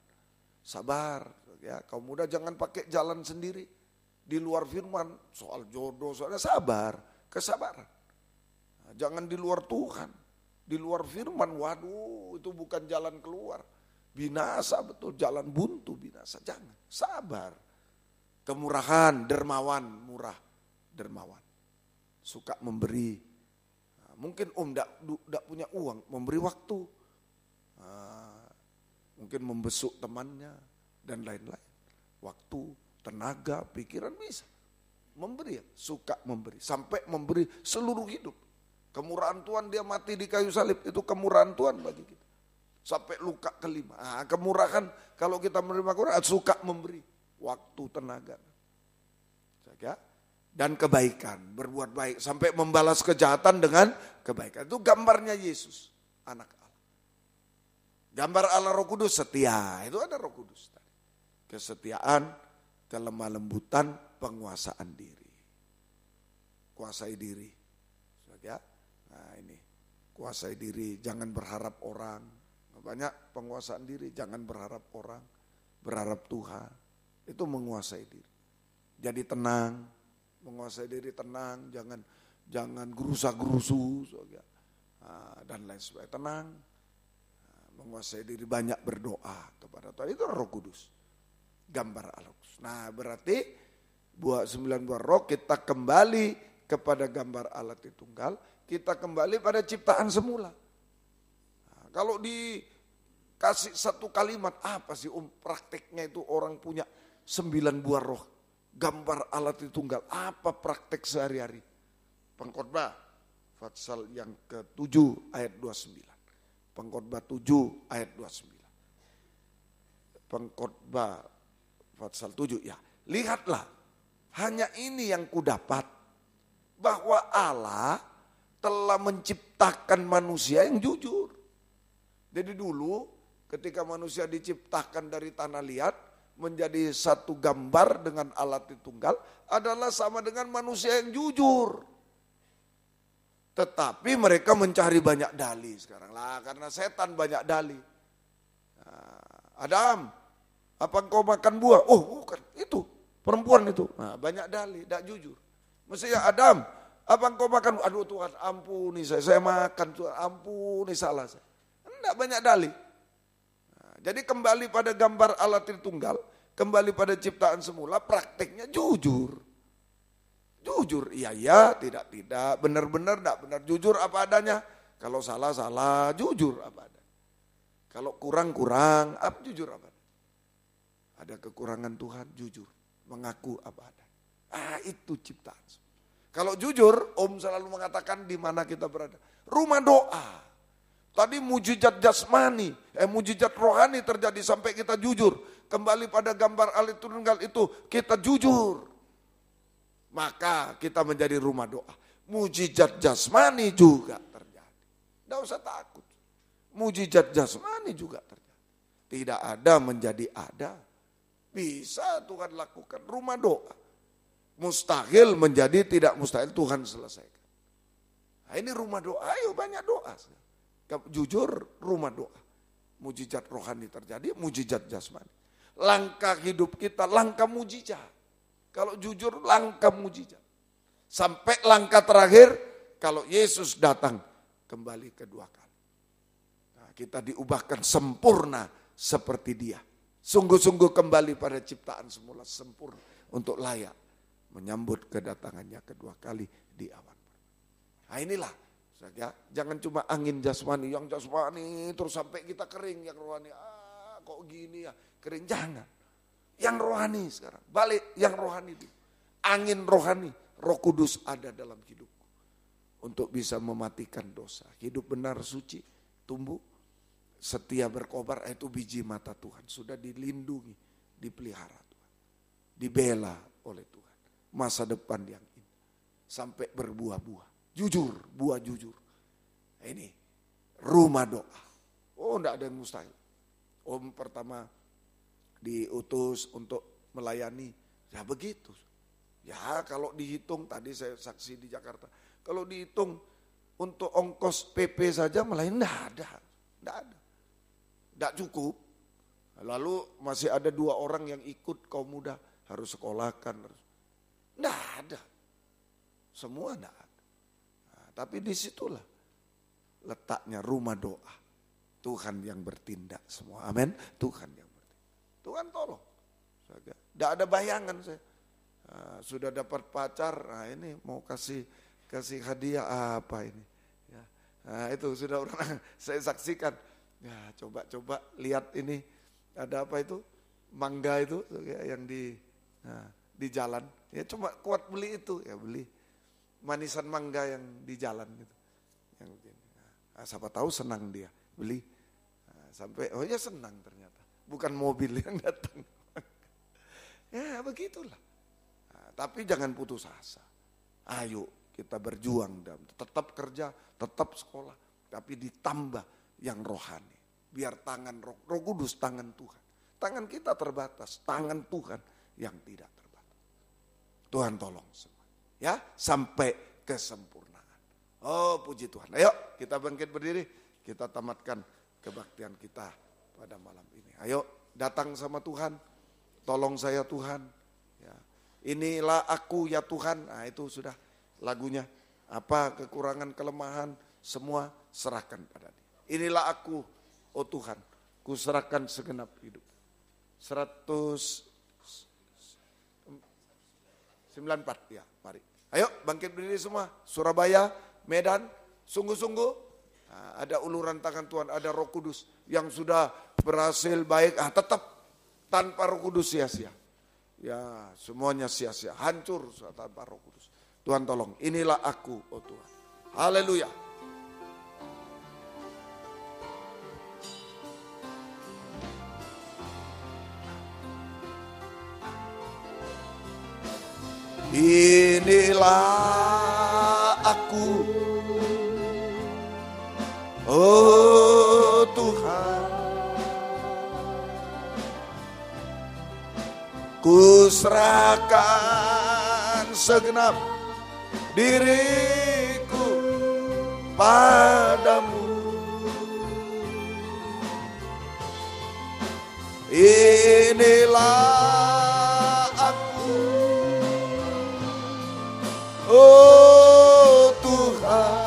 Sabar, ya kaum muda jangan pakai jalan sendiri. Di luar firman, soal jodoh, soalnya sabar, kesabaran. Nah, jangan di luar Tuhan. Di luar firman, waduh itu bukan jalan keluar. Binasa betul, jalan buntu binasa. Jangan, sabar. Kemurahan, dermawan, murah, dermawan. Suka memberi. Nah, mungkin tidak punya uang, memberi waktu. Nah, mungkin membesuk temannya dan lain-lain. Waktu, tenaga, pikiran bisa. Memberi, suka memberi. Sampai memberi seluruh hidup. Kemurahan Tuhan dia mati di kayu salib, itu kemurahan Tuhan bagi kita. Sampai luka kelima. Nah, kemurahan kalau kita menerima kemurahan, suka memberi waktu, tenaga. Dan kebaikan, berbuat baik. Sampai membalas kejahatan dengan kebaikan. Itu gambarnya Yesus, anak Allah. Gambar Allah Roh Kudus, setia. Itu ada Roh Kudus. Kesetiaan, kelemah lembutan, penguasaan diri. Kuasai diri. Nah ini, kuasai diri, jangan berharap orang. Banyak penguasaan diri, jangan berharap orang, berharap Tuhan. Itu menguasai diri. Jadi tenang, menguasai diri tenang, jangan gerusa-gerusu, dan lain sebagainya. Tenang, menguasai diri, banyak berdoa kepada Tuhan. Itu Roh Kudus, gambar Allah. Nah berarti 9 buah roh, kita kembali kepada gambar Allah Tritunggal. Kita kembali pada ciptaan semula. Nah, kalau dikasih satu kalimat, apa sih prakteknya itu orang punya 9 buah roh. Gambar Allah Tritunggal, apa praktek sehari-hari? Pengkhotbah, pasal yang ke-7 ayat 29. Pengkhotbah 7 ayat 29. Pengkhotbah pasal 7, ya. Lihatlah, hanya ini yang kudapat, bahwa Allah telah menciptakan manusia yang jujur. Jadi dulu ketika manusia diciptakan dari tanah liat menjadi satu gambar dengan Allah Tritunggal adalah sama dengan manusia yang jujur. Tetapi mereka mencari banyak dalih sekarang lah, karena setan banyak dalih. Adam, apa engkau makan buah? Oh bukan, itu perempuan itu. Nah, banyak dalih, tidak jujur. Mestinya Adam, apa engkau makan? Aduh Tuhan, ampuni saya makan Tuhan, ampuni salah saya. Enggak, banyak dalih. Nah, jadi kembali pada gambar Allah Tritunggal, kembali pada ciptaan semula, prakteknya jujur. Jujur, iya, tidak, benar-benar, tidak benar. Jujur apa adanya. Kalau salah, jujur apa adanya. Kalau kurang, jujur apa adanya. Ada kekurangan Tuhan, jujur. Mengaku apa adanya. Itu ciptaan. Kalau jujur, Om selalu mengatakan di mana kita berada. Rumah doa. Tadi mujizat jasmani, mujizat rohani terjadi sampai kita jujur. Kembali pada gambar Allah Tritunggal itu, kita jujur. Maka kita menjadi rumah doa. Mujizat jasmani juga terjadi. Tidak usah takut. Mujizat jasmani juga terjadi. Tidak ada menjadi ada. Bisa Tuhan lakukan. Rumah doa. Mustahil menjadi tidak mustahil, Tuhan selesaikan. Nah, ini rumah doa, ayo banyak doa. Jujur rumah doa. Mujizat rohani terjadi, mujizat jasmani. Langkah hidup kita, langkah mujizat. Kalau jujur, langkah mujizat. Sampai langkah terakhir, kalau Yesus datang kembali kedua kali. Nah, kita diubahkan sempurna seperti Dia. Sungguh-sungguh kembali pada ciptaan semula sempurna untuk layak menyambut kedatangannya kedua kali di awan. Nah inilah, ya, jangan cuma angin jasmani, yang jasmani terus sampai kita kering, yang rohani, kok gini ya, kering, jangan. Yang rohani sekarang, balik yang rohani dulu. Angin rohani, Roh Kudus ada dalam hidupku untuk bisa mematikan dosa. Hidup benar, suci, tumbuh, setia berkobar, itu biji mata Tuhan. Sudah dilindungi, dipelihara Tuhan, dibela oleh Tuhan. Masa depan yang indah, sampai berbuah-buah. Jujur, buah jujur. Ini rumah doa. Oh, enggak ada yang mustahil. Om pertama diutus untuk melayani, ya begitu. Ya kalau dihitung, tadi saya saksi di Jakarta, kalau dihitung untuk ongkos PP saja melayani enggak ada. Enggak cukup. Lalu masih ada 2 orang yang ikut kaum muda, harus sekolahkan. Enggak ada. Semua enggak ada. Nah, tapi disitulah letaknya rumah doa. Tuhan yang bertindak semua. Amin. Tuhan yang bertindak. Tuhan tolong. Enggak ada bayangan saya. Nah, sudah dapat pacar, nah ini mau kasih hadiah apa ini. Ya. Nah itu sudah orang saya saksikan. Ya coba lihat ini, ada apa itu, mangga itu ya, yang di jalan. Ya cuma kuat beli itu, ya beli manisan mangga yang di jalan gitu. Yang begini. Nah, siapa tahu senang dia beli. Nah, sampai oh ya senang ternyata, bukan mobil yang datang. Ya begitulah. Tapi jangan putus asa. Ayo kita berjuang dan tetap kerja, tetap sekolah. Tapi ditambah yang rohani. Biar tangan Roh Kudus, tangan Tuhan. Tangan kita terbatas, tangan Tuhan yang tidak terbatas. Tuhan tolong semua. Ya, sampai kesempurnaan. Oh puji Tuhan. Ayo kita bangkit berdiri. Kita tamatkan kebaktian kita pada malam ini. Ayo datang sama Tuhan. Tolong saya Tuhan. Inilah aku ya Tuhan, nah itu sudah lagunya. Apa kekurangan, kelemahan, semua serahkan pada Dia. Inilah aku, oh Tuhan, ku serahkan segenap hidup. 194 ya, mari. Ayo bangkit berdiri semua, Surabaya, Medan, sungguh-sungguh. Nah, ada uluran tangan Tuhan, ada Roh Kudus yang sudah berhasil baik, tetap tanpa Roh Kudus sia-sia. Ya semuanya sia-sia, hancur tanpa Roh Kudus. Tuhan tolong, inilah aku, oh Tuhan. Haleluya. Inilah aku, oh Tuhan. Ku serahkan segenap diriku padamu. Inilah aku, oh Tuhan.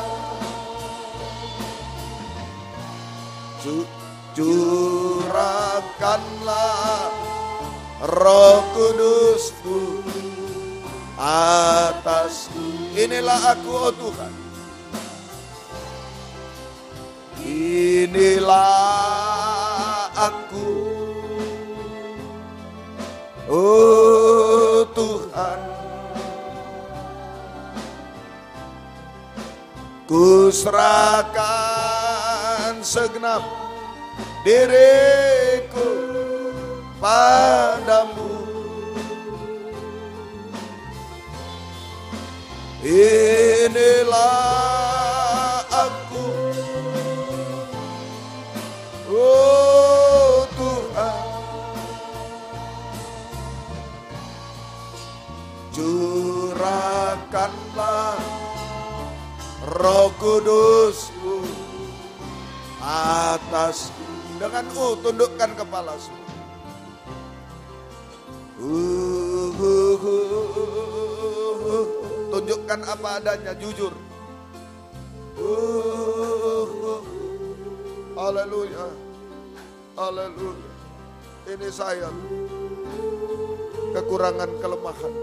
Curahkanlah Roh Kudus-Ku atasku. Inilah aku, oh Tuhan. Inilah aku, oh Tuhan. Ku serahkan segenap diriku padamu. Inilah aku, Curahkanlah Roh Kudus-Mu atasku. Dengan tundukkan kepala semua. Tunjukkan apa adanya, jujur. Haleluya. Haleluya. Ini saya. Kekurangan, kelemahan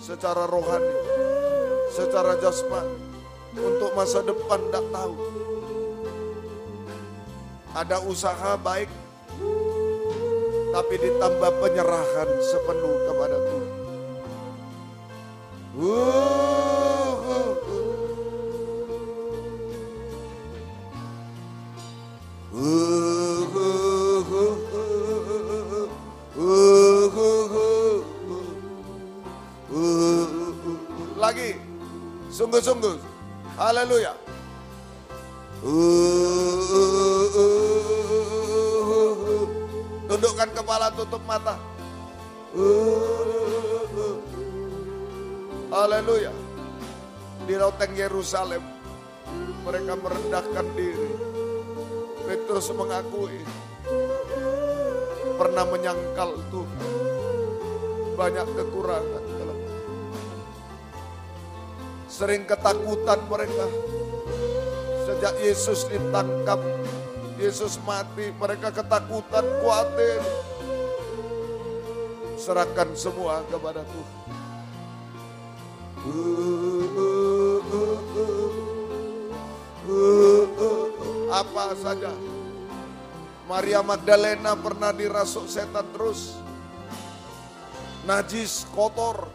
secara rohani, secara jasmani, untuk masa depan tidak tahu. Ada usaha baik, tapi ditambah penyerahan sepenuh kepada Tuhan. Lagi, sungguh-sungguh, haleluya. Tundukkan kepala, tutup mata. Haleluya. Di loteng Yerusalem, mereka merendahkan diri. Petrus mengakui pernah menyangkal Tuhan, banyak kekurangan, sering ketakutan mereka. Sejak Yesus ditangkap, Yesus mati, mereka ketakutan, khawatir. Serahkan semua kepada Tuhan. Apa saja. Maria Magdalena pernah dirasuk setan terus. Najis, kotor.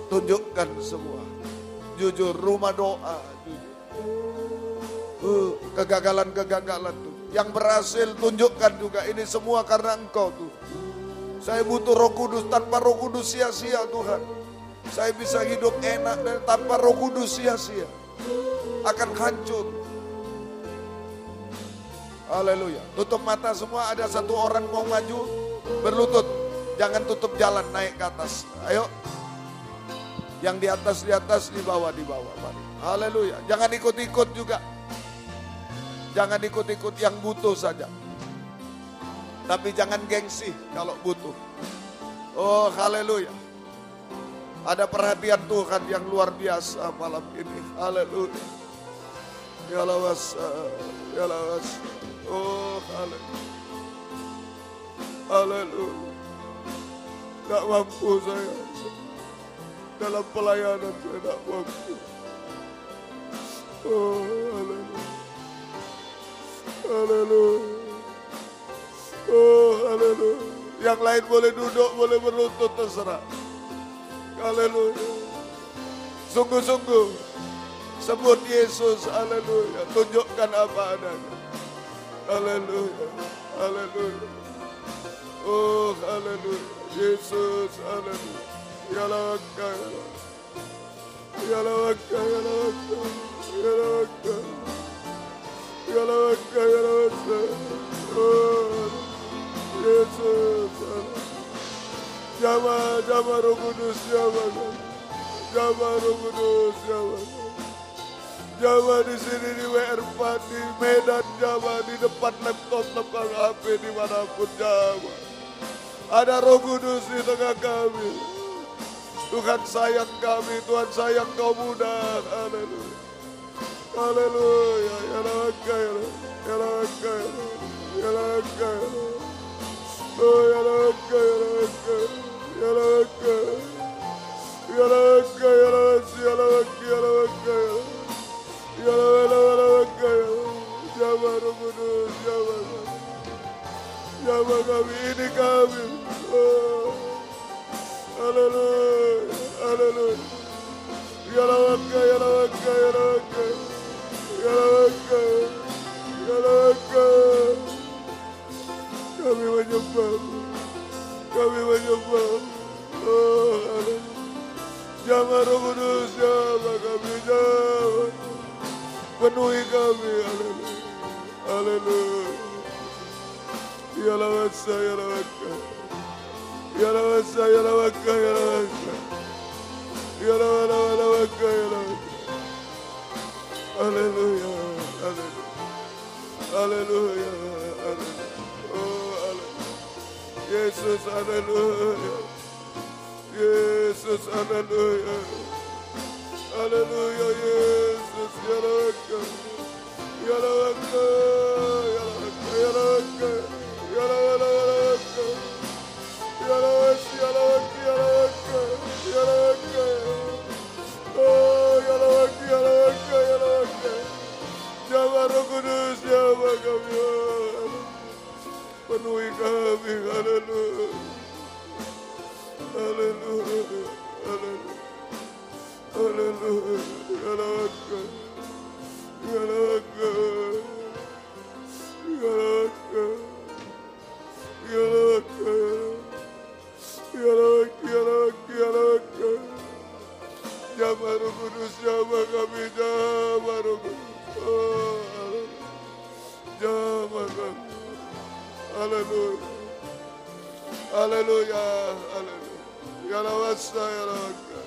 Tunjukkan semua. Jujur, rumah doa. Kegagalan-kegagalan tuh. Yang berhasil tunjukkan juga, ini semua karena Engkau tuh. Saya butuh Roh Kudus, tanpa Roh Kudus sia-sia Tuhan. Saya bisa hidup enak dan tanpa Roh Kudus sia-sia. Akan hancur. Haleluya. Tutup mata semua, ada satu orang mau maju, berlutut. Jangan tutup jalan, naik ke atas. Ayo. Yang di atas, di bawah. Mari. Haleluya. Jangan ikut-ikut juga. Jangan ikut-ikut yang butuh saja. Tapi jangan gengsi kalau butuh. Oh, haleluya. Ada perhatian Tuhan yang luar biasa malam ini. Haleluya. Ya lawas. Oh, haleluya. Haleluya. Gak mampu saya. Dalam pelayanan saya tak mampu. Oh, haleluya. Haleluya. Oh, haleluya. Yang lain boleh duduk, boleh berlutut, terserah. Haleluya. Sungguh-sungguh sebut Yesus, haleluya. Tunjukkan apa adanya. Haleluya. Haleluya. Oh, haleluya. Yesus, haleluya. Ya laka, ya laka, ya laka, ya laka, ya laka, ya laka. Oh, Yesus, jama Roh Kudus, jama Roh Kudus, jama di sini di WR di Medan, jama di depan laptop, depan HP, dimanapun jama. Ada Roh Kudus di tengah kami. Tuhan sayang kami, Tuhan sayang kaum muda. Haleluya. Haleluya. Ya laka, ya laka, ya laka. Oh, ya laka, ya laka, ya laka. Ya laka, ya laka, ya laka, ya laka. Ya laka, jama Roh Kudus, jama. Jama kami, ini kami. Oh. Haleluya, haleluya. Ya laka, ya laka, ya laka. Ya laka, ya laka. Kami menyembah, kami menyembah. Oh, haleluya. Jama Roh Kudus, jama kami, jama. Penuhi kami, haleluya. Haleluya. Ya laka, ya laka. Yalawasa, yalawaka, yalawaka. Yalawaka, yalawaka. Haleluya, haleluya. Haleluya, haleluya. Oh, haleluya. Yesus, haleluya. Yesus, haleluya. Haleluya, Yesus, yalawaka. Yalawaka, yalawaka, yalawaka. Yalawaka. Yalawaka, yalawaka, yalawaka. Yalawaka. Oh, yalawaka, yalawaka, yalawaka. Jamaah Roh Kudus, jamaah kami, penuhi kami, haleluya, haleluya, haleluya, haleluya, yalawaka, yalawaka, yalawaka, yalawaka, yalawaka, yalawaka, yalawaka. Jamaah Roh Kudus, jamaah kami, jamaah Roh Kudus. Oh, haleluya, haleluya, haleluya, haleluya, yalawasa, yalawaka,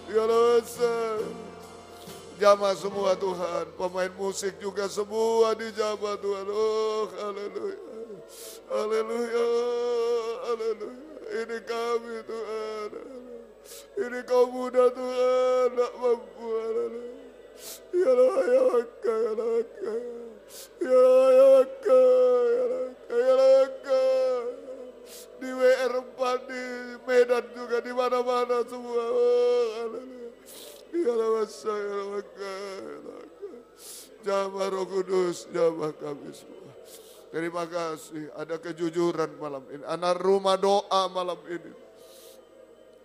yalawasa. Jamaah semua Tuhan, pemain musik juga semua dijamah Tuhan. Oh, haleluya, haleluya, haleluya. Ini kami Tuhan, ini kaum muda Tuhan, tak mampu, haleluya. Yalawaka, yalawaka, yalawaka, yalawaka, yalawaka. Di WR4, di Medan juga, di mana-mana semua. Oh, haleluya. Yalawasa, yalawaka, yalawaka. Jamaah Roh Kudus, jamaah kami semua. Terima kasih, ada kejujuran malam ini. Anak rumah doa malam ini.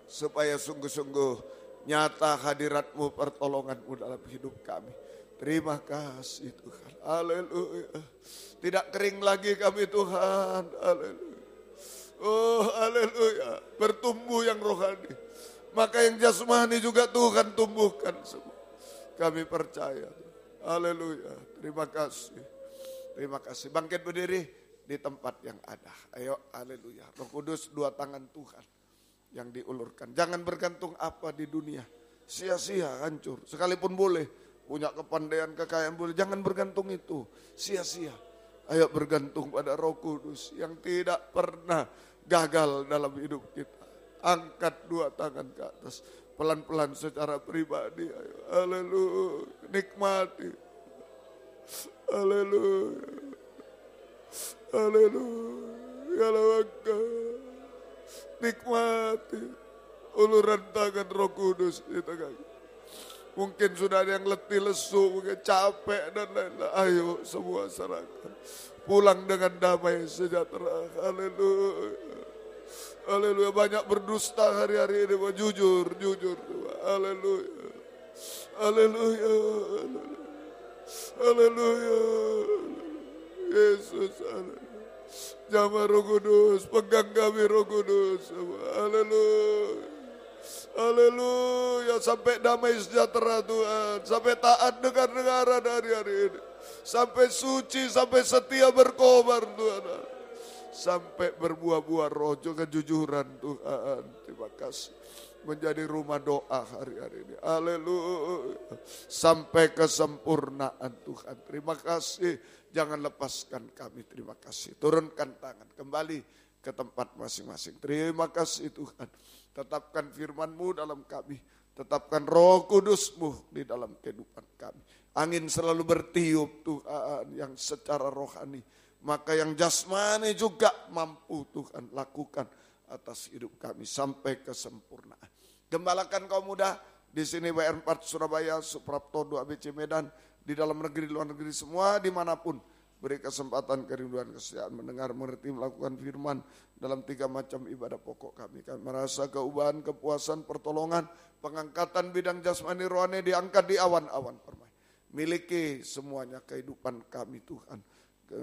Supaya sungguh-sungguh nyata hadirat-Mu, pertolongan-Mu dalam hidup kami. Terima kasih Tuhan. Haleluya. Tidak kering lagi kami Tuhan. Haleluya. Oh, haleluya. Bertumbuh yang rohani. Maka yang jasmani juga Tuhan tumbuhkan semua. Kami percaya. Haleluya. Terima kasih. Terima kasih. Bangkit berdiri di tempat yang ada. Ayo, haleluya. Roh Kudus, dua tangan Tuhan yang diulurkan. Jangan bergantung apa di dunia. Sia-sia, hancur. Sekalipun boleh punya kepandaian, kekayaan boleh. Jangan bergantung itu. Sia-sia. Ayo bergantung pada Roh Kudus yang tidak pernah gagal dalam hidup kita. Angkat dua tangan ke atas. Pelan-pelan secara pribadi. Ayo. Haleluya. Nikmati. Haleluya. Haleluya. Yalawaka. Nikmati uluran tangan Roh Kudus di tengah. Mungkin sudah ada yang letih lesu, mungkin capek dan lain-lain. Ayo semua serahkan. Pulang dengan damai sejahtera. Haleluya. Haleluya. Banyak berdusta hari-hari ini. Jujur, jujur. Haleluya. Haleluya. Haleluya. Yesus. Haleluya. Jamaah Roh Kudus, pegang kami Roh Kudus. Haleluya. Haleluya. Sampai damai sejahtera Tuhan. Sampai taat dengar-dengaran hari-hari ini. Sampai suci, sampai setia berkobar Tuhan. Sampai berbuah-buah roh juga kejujuran Tuhan. Terima kasih. Menjadi rumah doa hari-hari ini. Haleluya. Sampai kesempurnaan Tuhan. Terima kasih. Jangan lepaskan kami, terima kasih. Turunkan tangan, kembali ke tempat masing-masing. Terima kasih Tuhan. Tetapkan firman-Mu dalam kami. Tetapkan Roh Kudus-Mu di dalam kehidupan kami. Angin selalu bertiup Tuhan yang secara rohani. Maka yang jasmani juga mampu Tuhan lakukan atas hidup kami sampai kesempurnaan. Gembalakan kaum muda di sini WR4 Surabaya, Suprapto 2 ABC Medan. Di dalam negeri, luar negeri semua, dimanapun. Beri kesempatan kerinduan kesetiaan mendengar, mengerti, melakukan firman dalam 3 macam ibadah pokok kami. Kami merasa keubahan, kepuasan, pertolongan, pengangkatan bidang jasmani rohani diangkat di awan-awan permai. Miliki semuanya kehidupan kami Tuhan.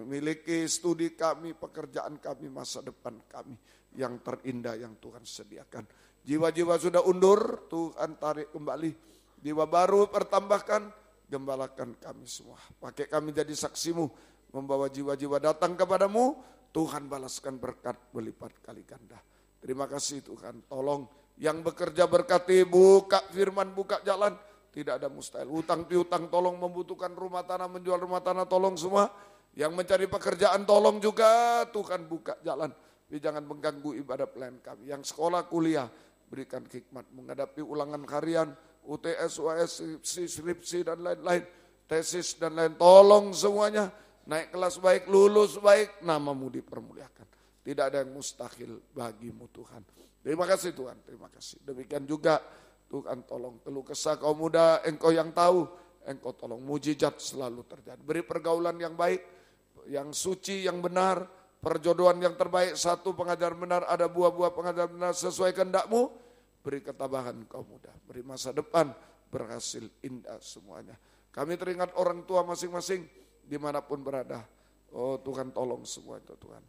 Miliki studi kami, pekerjaan kami, masa depan kami yang terindah yang Tuhan sediakan. Jiwa-jiwa sudah undur, Tuhan tarik kembali. Jiwa baru pertambahkan. Gembalakan kami semua. Pakai kami jadi saksimu. Membawa jiwa-jiwa datang kepadamu. Tuhan balaskan berkat berlipat kali ganda. Terima kasih Tuhan, tolong yang bekerja berkati, buka firman, buka jalan, tidak ada mustahil. Hutang piutang tolong, membutuhkan rumah tanah, menjual rumah tanah tolong semua. Yang mencari pekerjaan tolong juga Tuhan buka jalan. Tapi jangan mengganggu ibadah pelayan kami. Yang sekolah kuliah berikan hikmat menghadapi ulangan harian, UTS, UAS, skripsi dan lain-lain, tesis dan lain. Tolong semuanya naik kelas baik, lulus baik, namamu dipermuliakan. Tidak ada yang mustahil bagimu Tuhan. Terima kasih Tuhan, terima kasih. Demikian juga Tuhan tolong keluh kesah kaum muda, Engkau yang tahu, Engkau tolong mujizat selalu terjadi. Beri pergaulan yang baik, yang suci, yang benar, perjodohan yang terbaik, satu pengajaran benar, ada buah-buah pengajaran benar sesuai kehendak-Mu. Beri ketabahan kaum muda, beri masa depan berhasil indah semuanya. Kami teringat orang tua masing-masing dimanapun berada. Oh Tuhan tolong semua itu Tuhan.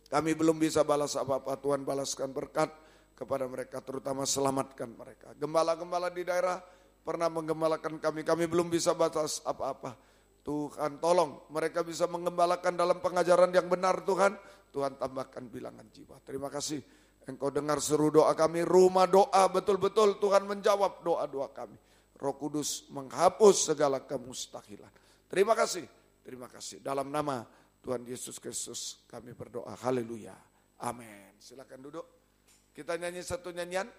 Kami belum bisa balas apa-apa, Tuhan balaskan berkat kepada mereka, terutama selamatkan mereka. Gembala-gembala di daerah pernah menggembalakan kami belum bisa batas apa-apa. Tuhan tolong mereka bisa menggembalakan dalam pengajaran yang benar Tuhan. Tuhan tambahkan bilangan jiwa. Terima kasih Engkau dengar seru doa kami, rumah doa betul-betul Tuhan menjawab doa-doa kami. Roh Kudus menghapus segala kemustahilan. Terima kasih, terima kasih. Dalam nama Tuhan Yesus Kristus kami berdoa. Haleluya. Amin. Silakan duduk. Kita nyanyi satu nyanyian.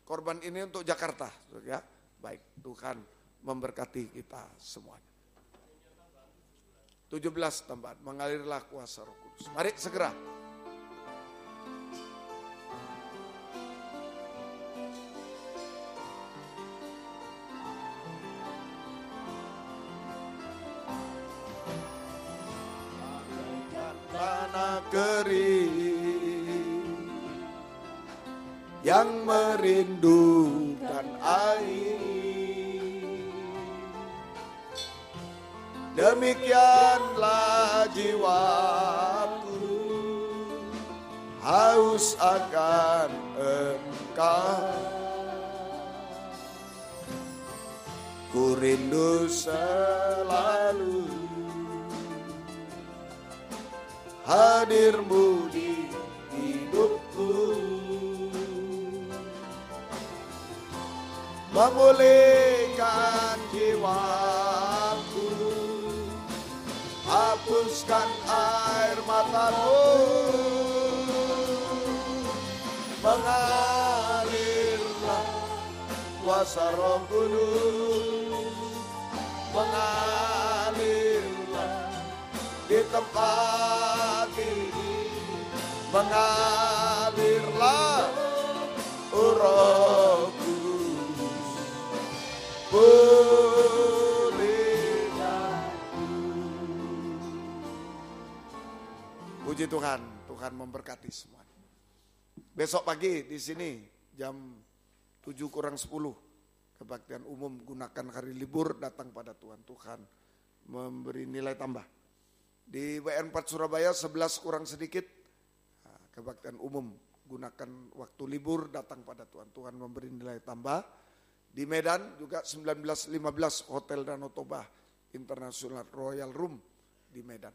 Korban ini untuk Jakarta, ya. Baik, Tuhan memberkati kita semuanya. 17 tambahan, mengalirlah kuasa Roh Kudus. Mari segera. Tanah kering yang merindukan air, demikianlah jiwaku haus akan Engkau, ku rindu selalu hadir-Mu di hidupku, memulihkan jiwaku, hapuskan air mataku, mengalirlah kuasa Roh Kudus, mengalirlah di tempat ini, mengalirlah Roh Kudus, pulihkan. Puji Tuhan, Tuhan memberkati semua. Besok pagi di sini jam 7:50 kebaktian umum, gunakan hari libur datang pada Tuhan. Tuhan memberi nilai tambah. Di WN 4 Surabaya 11 kurang sedikit, kebaktian umum, gunakan waktu libur datang pada Tuhan. Tuhan memberi nilai tambah. Di Medan juga 19.15 Hotel Danau Toba International Royal Room di Medan.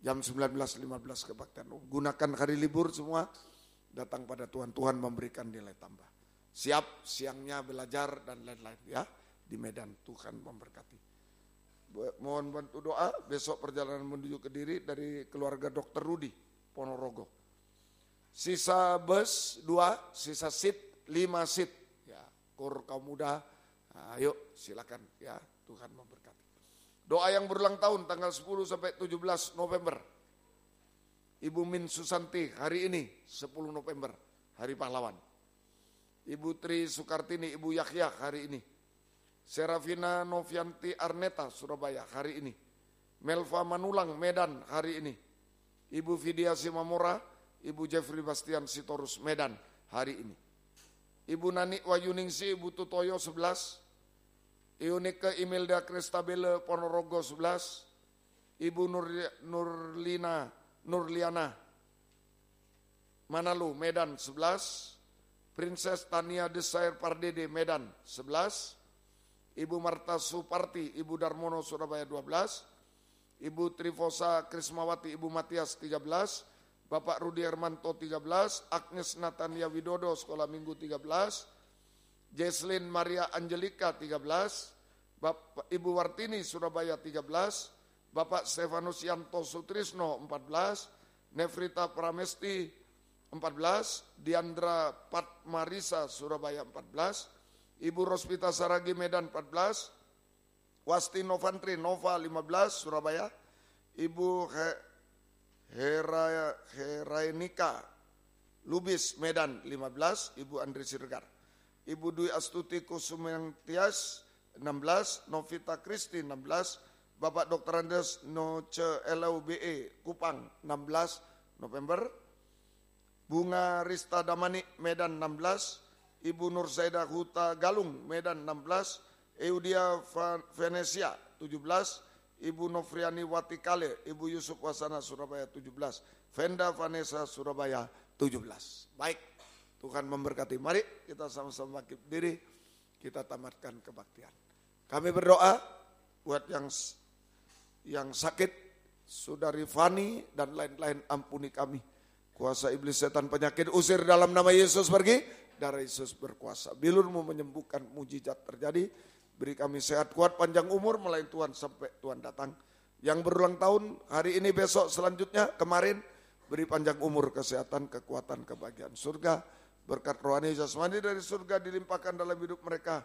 Jam 19.15 kebaktian umum. Gunakan hari libur semua, datang pada Tuhan. Tuhan memberikan nilai tambah. Siap siangnya belajar dan lain-lain ya. Di Medan Tuhan memberkati. Mohon bantu doa, besok perjalanan menuju Kediri dari keluarga Dr. Rudi, Ponorogo. Sisa bus 2, sisa seat 5 seat. Ya, kur kaum muda, ayo silakan ya, Tuhan memberkati. Doa yang berulang tahun tanggal 10 sampai 17 November. Ibu Min Susanti hari ini 10 November, Hari Pahlawan. Ibu Tri Sukartini, Ibu Yahya hari ini. Serafina Novianti Arneta Surabaya hari ini. Melva Manulang Medan hari ini. Ibu Vidya Simamora, Ibu Jeffrey Bastian Sitorus Medan hari ini. Ibu Nani Wayuningsi, Ibu Tutoyo 11. Iunike Imelda Kristabele Ponorogo 11. Ibu Nurliana Manalu Medan 11. Princess Tania Desire Pardede Medan 11. Ibu Marta Suparti, Ibu Darmono Surabaya 12, Ibu Trifosa Krismawati, Ibu Matias 13, Bapak Rudi Hermanto 13, Agnes Natania Widodo Sekolah Minggu 13, Jesslyn Maria Angelika 13, Bapak Ibu Wartini Surabaya 13, Bapak Stefanus Yanto Sutrisno 14, Nefrita Pramesti 14, Diandra Patmarisa Surabaya 14, Ibu Rospita Saragi Medan 14, Wasti Novantri Nova 15 Surabaya, Ibu Herainika Lubis Medan 15, Ibu Andri Siregar, Ibu Dwi Astuti Kusumentias 16, Novita Kristi 16, Bapak Dr. Andes Noce LUBE Kupang 16 November, Bunga Rista Damani Medan 16, Ibu Nur Zaida Huta Galung Medan 16, Eudia Venesia 17, Ibu Nofriani Watikale, Ibu Yusuf Wasana Surabaya 17, Venda Vanessa Surabaya 17. Baik, Tuhan memberkati. Mari kita sama-sama bangkit diri, kita tamatkan kebaktian. Kami berdoa buat yang sakit, Saudari Fani dan lain-lain, ampuni kami. Kuasa iblis setan penyakit usir dalam nama Yesus pergi, darah Yesus berkuasa. Bilurmu menyembuhkan, mujizat terjadi. Beri kami sehat kuat panjang umur melayani Tuhan sampai Tuhan datang. Yang berulang tahun hari ini besok selanjutnya kemarin, beri panjang umur, kesehatan, kekuatan, kebahagiaan surga. Berkat rohani jasmani dari surga dilimpahkan dalam hidup mereka.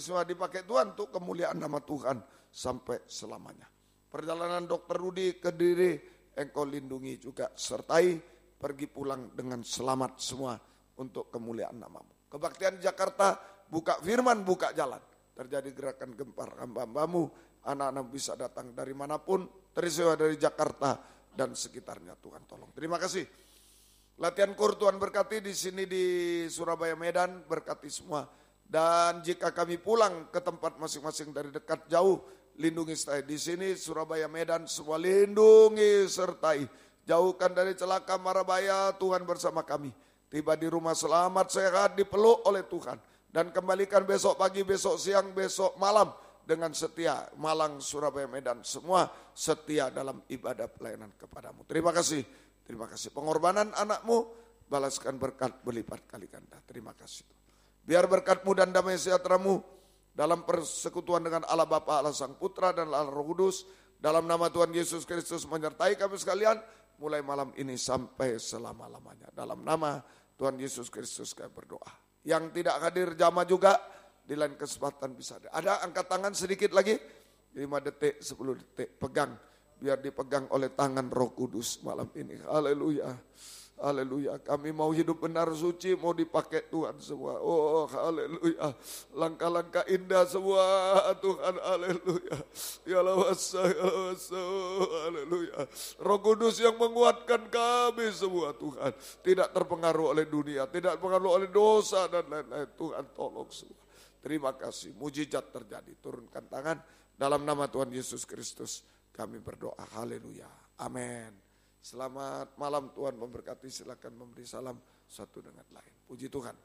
Semua dipakai Tuhan untuk kemuliaan nama Tuhan sampai selamanya. Perjalanan Dr. Rudi ke Kediri, Engkau lindungi juga, sertai pergi pulang dengan selamat semua untuk kemuliaan namamu. Kebaktian Jakarta, buka firman, buka jalan. Terjadi gerakan gempar hamba-hambamu, anak-anak bisa datang dari manapun, teristiwa dari Jakarta dan sekitarnya. Tuhan tolong. Terima kasih. Latihan kur Tuhan berkati di sini di Surabaya Medan, berkati semua. Dan jika kami pulang ke tempat masing-masing dari dekat jauh, lindungi sertai di sini Surabaya Medan, semua lindungi sertai. Jauhkan dari celaka mara bahaya, Tuhan bersama kami. Tiba di rumah selamat sehat, dipeluk oleh Tuhan. Dan kembalikan besok pagi, besok siang, besok malam dengan setia. Malang, Surabaya, Medan, semua setia dalam ibadah pelayanan kepadamu. Terima kasih. Terima kasih. Pengorbanan anakmu, balaskan berkat berlipat kali ganda. Terima kasih. Biar berkat-Mu dan damai sejahtera-Mu dalam persekutuan dengan Allah Bapa, Allah Sang Putra dan Allah Roh Kudus, dalam nama Tuhan Yesus Kristus menyertai kami sekalian, mulai malam ini sampai selama-lamanya. Dalam nama Tuhan Yesus Kristus kami berdoa. Yang tidak hadir jamaah juga, di lain kesempatan bisa ada. Ada angkat tangan sedikit lagi, 5 detik, 10 detik, pegang. Biar dipegang oleh tangan Roh Kudus malam ini. Haleluya. Haleluya. Kami mau hidup benar suci, mau dipakai Tuhan semua. Oh, haleluya. Langkah-langkah indah semua Tuhan. Haleluya. Ya lawasa, ya lawasa. Haleluya. Roh Kudus yang menguatkan kami semua Tuhan. Tidak terpengaruh oleh dunia, tidak terpengaruh oleh dosa dan lain-lain. Tuhan tolong semua. Terima kasih. Mujizat terjadi. Turunkan tangan dalam nama Tuhan Yesus Kristus. Kami berdoa. Haleluya. Amin. Selamat malam, Tuhan memberkati. Silakan memberi salam satu dengan lain. Puji Tuhan.